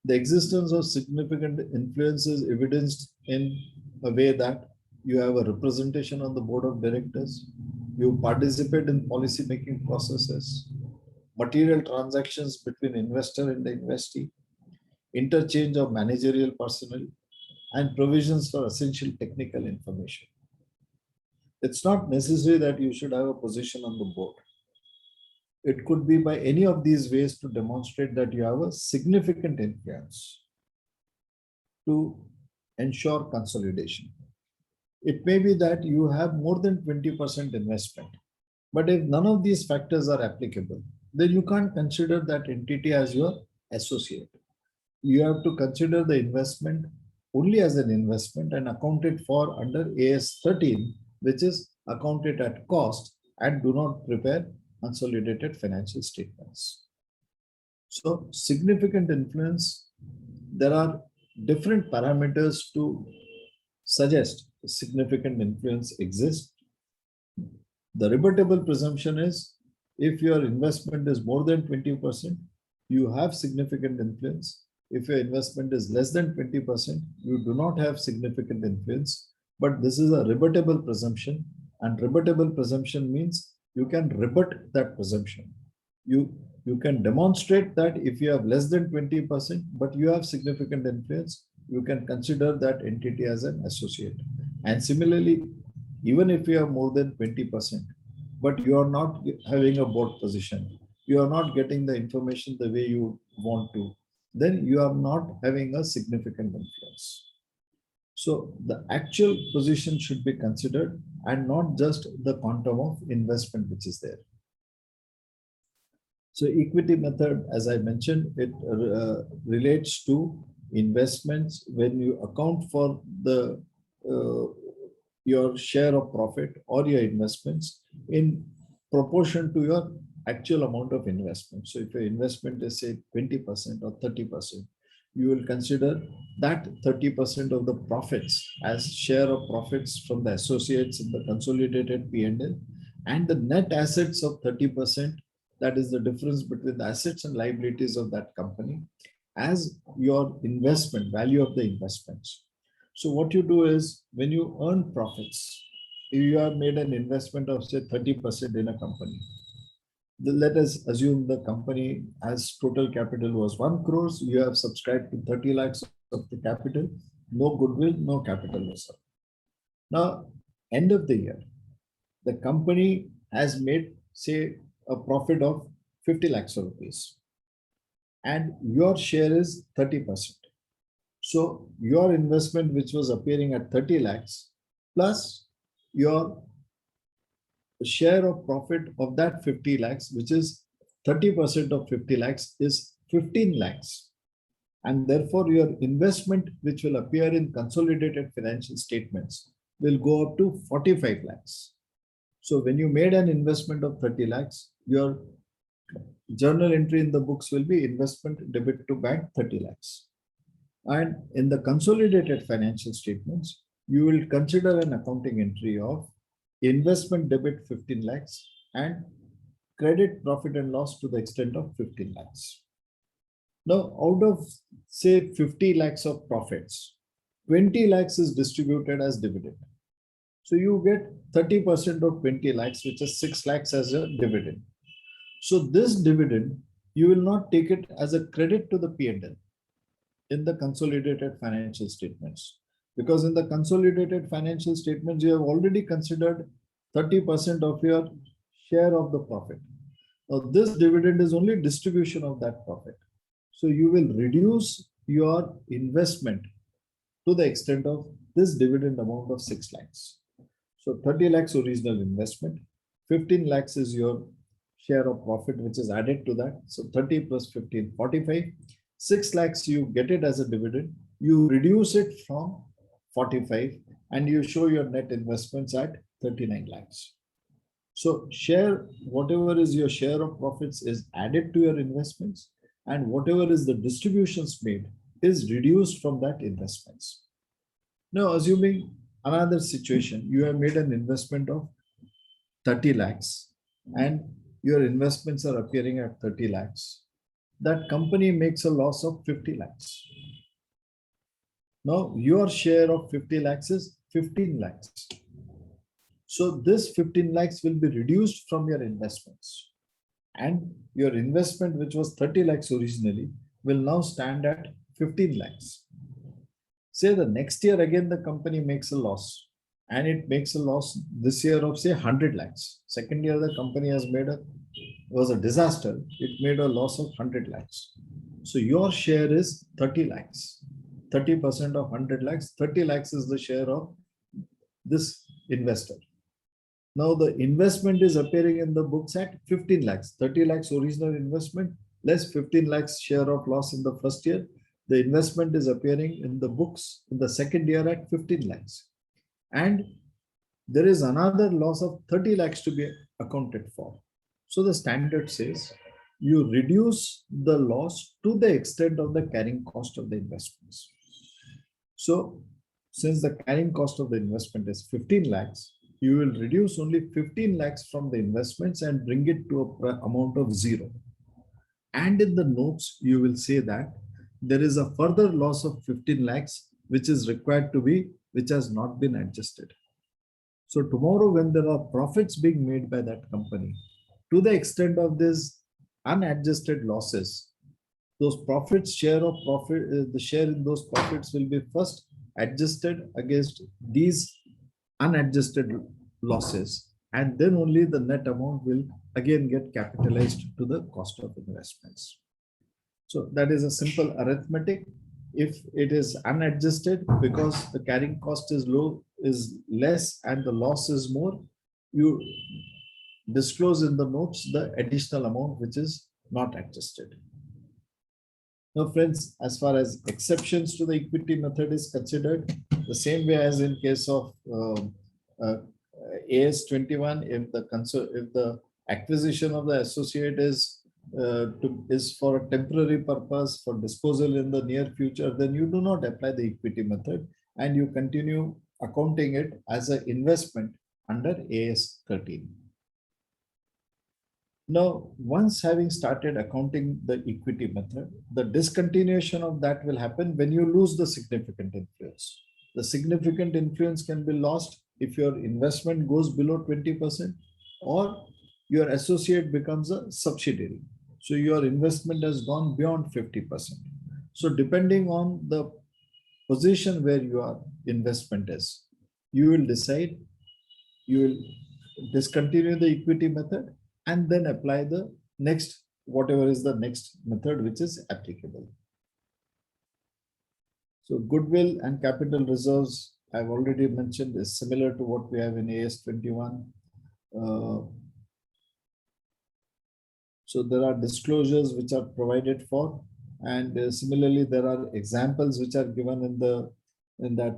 The existence of significant influence is evidenced in a way that you have a representation on the board of directors, you participate in policy making processes, material transactions between investor and the investee, interchange of managerial personnel, and provisions for essential technical information. It's not necessary that you should have a position on the board. It could be by any of these ways to demonstrate that you have a significant influence to ensure consolidation. It may be that you have more than 20% investment, but if none of these factors are applicable, then you can't consider that entity as your associate. You have to consider the investment only as an investment and account it for under AS 13 which is accounted at cost and do not prepare consolidated financial statements. So significant influence, there are different parameters to suggest significant influence exists. The rebuttable presumption is if your investment is more than 20%, you have significant influence. If your investment is less than 20%, you do not have significant influence. But this is a rebuttable presumption, and rebuttable presumption means you can rebut that presumption. You can demonstrate that if you have less than 20%, but you have significant influence, you can consider that entity as an associate. And similarly, even if you have more than 20%, but you are not having a board position, you are not getting the information the way you want to, then you are not having a significant influence. So the actual position should be considered and not just the quantum of investment which is there. So equity method, as I mentioned, it relates to investments when you account for the your share of profit or your investments in proportion to your actual amount of investment. So if your investment is say 20% or 30%, you will consider that 30% of the profits as share of profits from the associates in the consolidated P&L, and the net assets of 30%, that is the difference between the assets and liabilities of that company, as your investment, value of the investments. So what you do is when you earn profits, if you have made an investment of say 30% in a company, let us assume the company has total capital was 1 crore, you have subscribed to 30 lakhs of the capital, no goodwill, no capital reserve. Now, end of the year, the company has made say a profit of 50 lakhs of rupees and your share is 30%. So your investment, which was appearing at 30 lakhs, plus your share of profit of that 50 lakhs, which is 30% of 50 lakhs, is 15 lakhs. And therefore, your investment, which will appear in consolidated financial statements, will go up to 45 lakhs. So when you made an investment of 30 lakhs, your journal entry in the books will be investment debit to bank 30 lakhs. And in the consolidated financial statements, you will consider an accounting entry of investment debit 15 lakhs and credit profit and loss to the extent of 15 lakhs. Now, out of say 50 lakhs of profits, 20 lakhs is distributed as dividend. So you get 30% of 20 lakhs, which is 6 lakhs as a dividend. So this dividend, you will not take it as a credit to the P&L in the consolidated financial statements, because in the consolidated financial statements, you have already considered 30% of your share of the profit. Now, this dividend is only distribution of that profit. So you will reduce your investment to the extent of this dividend amount of 6 lakhs. So 30 lakhs original investment, 15 lakhs is your share of profit, which is added to that. So 30 plus 15, 45. 6 lakhs, you get it as a dividend. You reduce it from 45 and you show your net investments at 39 lakhs. So share, whatever is your share of profits is added to your investments, and whatever is the distributions made is reduced from that investments. Now, assuming another situation, you have made an investment of 30 lakhs and your investments are appearing at 30 lakhs. That company makes a loss of 50 lakhs. Now, your share of 50 lakhs is 15 lakhs. So this 15 lakhs will be reduced from your investments. And your investment, which was 30 lakhs originally, will now stand at 15 lakhs. Say the next year again the company makes a loss, and it makes a loss this year of say 100 lakhs. Second year the company has made was a disaster. It made a loss of 100 lakhs. So your share is 30 lakhs. 30% of 100 lakhs, 30 lakhs is the share of this investor. Now the investment is appearing in the books at 15 lakhs, 30 lakhs original investment, less 15 lakhs share of loss in the first year. The investment is appearing in the books in the second year at 15 lakhs. And there is another loss of 30 lakhs to be accounted for. So the standard says you reduce the loss to the extent of the carrying cost of the investments. So since the carrying cost of the investment is 15 lakhs, you will reduce only 15 lakhs from the investments and bring it to an amount of 0. And in the notes, you will say that there is a further loss of 15 lakhs, which is required to be, which has not been adjusted. So tomorrow, when there are profits being made by that company, to the extent of this unadjusted losses, those profits, share of profit, the share in those profits will be first adjusted against these unadjusted losses, and then only the net amount will again get capitalized to the cost of investments. So that is a simple arithmetic. If it is unadjusted because the carrying cost is low, is less, and the loss is more, you disclose in the notes the additional amount which is not adjusted. Now, friends, as far as exceptions to the equity method is considered, the same way as in case of AS 21, if the acquisition of the associate is for a temporary purpose for disposal in the near future, then you do not apply the equity method and you continue accounting it as an investment under AS 13. Now, once having started accounting the equity method, the discontinuation of that will happen when you lose the significant influence. The significant influence can be lost if your investment goes below 20% or your associate becomes a subsidiary. So your investment has gone beyond 50%. So depending on the position where your investment is, you will decide, you will discontinue the equity method and then apply the next, whatever is the next method which is applicable. So goodwill and capital reserves, I've already mentioned, is similar to what we have in AS 21. So there are disclosures which are provided for, and similarly there are examples which are given in that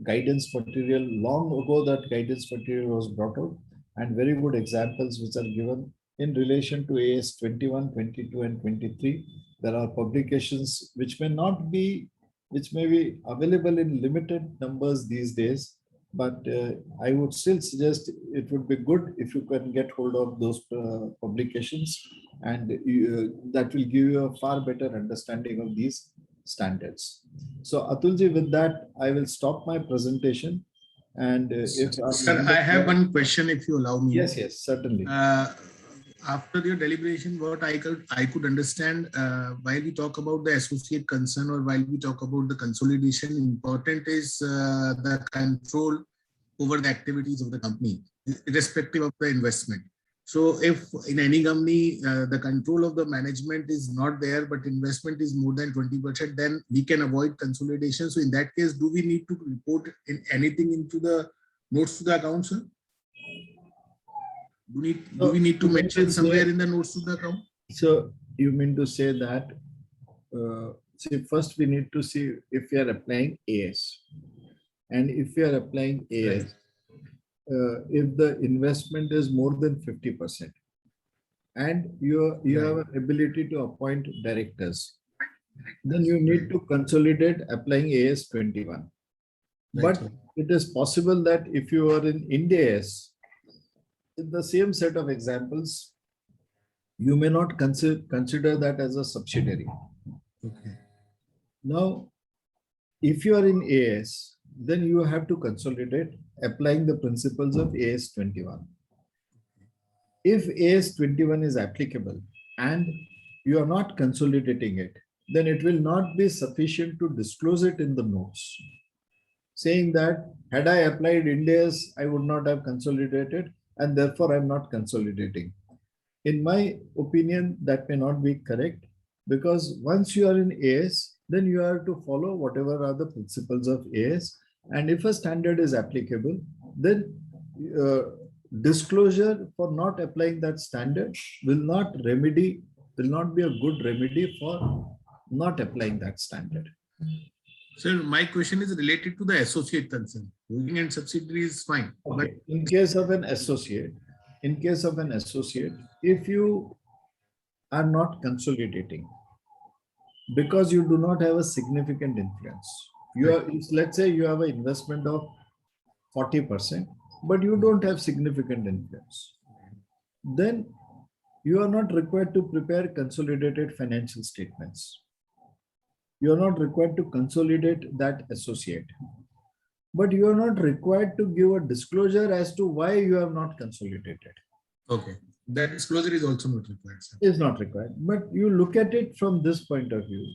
guidance material. Long ago that guidance material was brought out, and very good examples which are given in relation to AS 21, 22 and 23. There are publications which may be available in limited numbers these days, but I would still suggest it would be good if you can get hold of those publications, and that will give you a far better understanding of these standards. So Atulji, with that, I will stop my presentation. And Sir, I have one question, if you allow me. Yes, certainly. After your deliberation, what I could understand, while we talk about the associate concern or while we talk about the consolidation, important is the control over the activities of the company, irrespective of the investment. So if in any company, the control of the management is not there, but investment is more than 20%, then we can avoid consolidation. So in that case, do we need to report anything into the notes to the account, sir? Do we need to mention somewhere in the notes to the account? So you mean to say that, see, first we need to see if we are applying AS. And if we are applying AS, right, if the investment is more than 50% and you have an ability to appoint directors, then you need to consolidate applying AS 21. But it is possible that if you are in Ind AS, in the same set of examples, you may not consider that as a subsidiary. Okay. Now, if you are in AS, then you have to consolidate applying the principles of AS 21. If AS 21 is applicable and you are not consolidating it, then it will not be sufficient to disclose it in the notes, saying that had I applied Ind AS, I would not have consolidated, and therefore I'm not consolidating. In my opinion, that may not be correct, because once you are in AS, then you have to follow whatever are the principles of AS. And if a standard is applicable, then disclosure for not applying that standard will not be a good remedy for not applying that standard. Sir, my question is related to the associate concern. Holding and subsidiary is fine, but Okay. In case of an associate, if you are not consolidating because you do not have a significant influence, you are, let's say you have an investment of 40%, but you don't have significant influence, then you are not required to prepare consolidated financial statements. You are not required to consolidate that associate, but you are not required to give a disclosure as to why you have not consolidated. okay, that disclosure is also not required, sir. Is not required. But you look at it from this point of view,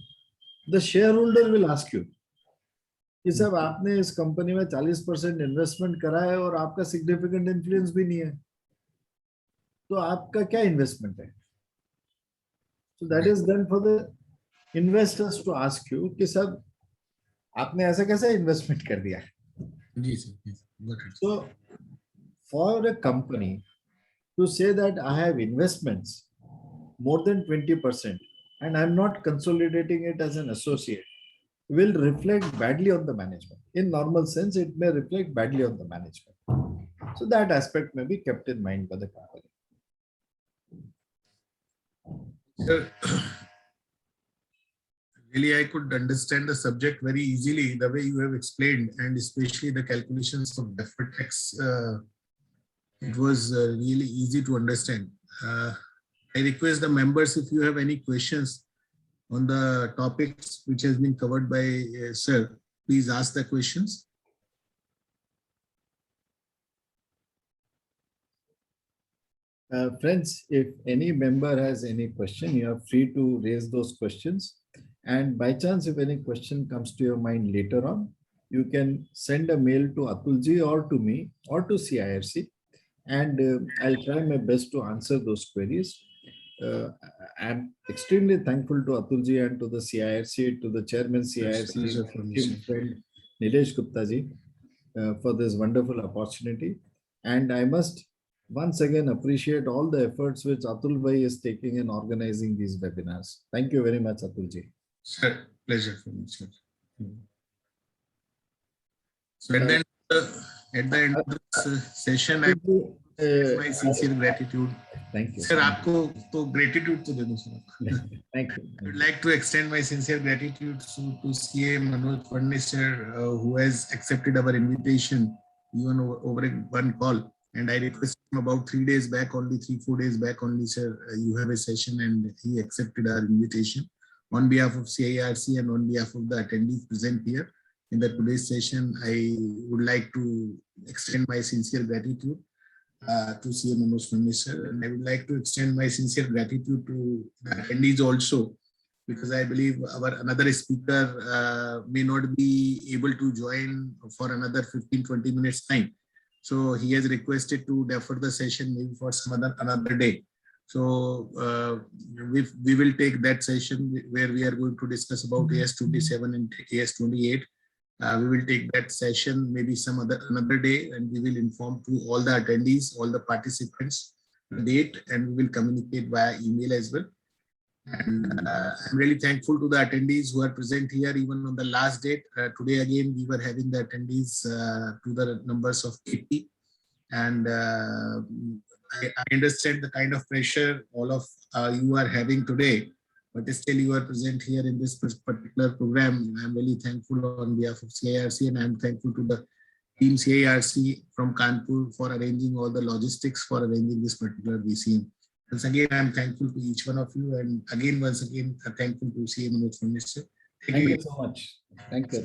the shareholder will ask you, कि साहब आपने इस company में 40% investment करा है और आपका significant influence भी नहीं है, तो आपका क्या इन्वेस्टमेंट है? So that is done for the investors to ask you कि साहब आपने ऐसा कैसे इन्वेस्टमेंट कर दिया? जी sir, yes, got it. So for a company to say that I have investments more than 20% and I'm not consolidating it as an associate will reflect badly on the management. In normal sense, it may reflect badly on the management. So that aspect may be kept in mind by the company. Sir, really, I could understand the subject very easily the way you have explained, and especially the calculations of deferred tax. It was really easy to understand. I request the members, if you have any questions on the topics which has been covered by sir, please ask the questions. Friends, if any member has any question, you are free to raise those questions. And by chance, if any question comes to your mind later on, you can send a mail to Atulji or to me or to CIRC, and I'll try my best to answer those queries. I'm extremely thankful to Atulji and to the CIRC, to the chairman CIRC, friend Nilesh Gupta ji, for this wonderful opportunity. And I must once again appreciate all the efforts which Atul Bhai is taking in organizing these webinars. Thank you very much, Atulji. Sir, pleasure for me, sir. So at the end of this session, I my sincere gratitude. Thank you. Sir, आपको तो gratitude तो दे दूं sir. Thank you. I would like to extend my sincere gratitude to CA Manoj Fadnis sir, who has accepted our invitation even over one call. And I requested him about 3 days back, only 3-4 days back only, sir, you have a session, and he accepted our invitation. On behalf of CIRC and on behalf of the attendees present here in the today's session, I would like to extend my sincere gratitude to CA Manoj Fadnis sir, and I would like to extend my sincere gratitude to the attendees also, because I believe our another speaker may not be able to join for another 15-20 minutes time. So he has requested to defer the session maybe for some another day. So we will take that session where we are going to discuss about AS27 and AS28. We will take that session maybe another day, and we will inform to all the attendees, all the participants the date, and we will communicate via email as well. And I'm really thankful to the attendees who are present here even on the last date. Today again we were having the attendees to the numbers of 80, and I understand the kind of pressure all of you are having today, but still you are present here in this particular program. I'm really thankful on behalf of CIRC, and I'm thankful to the team CIRC from Kanpur for arranging all the logistics for arranging this particular VCM. Once again, I'm thankful to each one of you, and again, once again, thankful to CA Manoj Fadnis sir. Thank you so much. Thank you.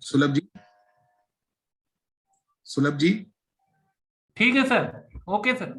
Sulabh ji. ठीक है sir, okay sir.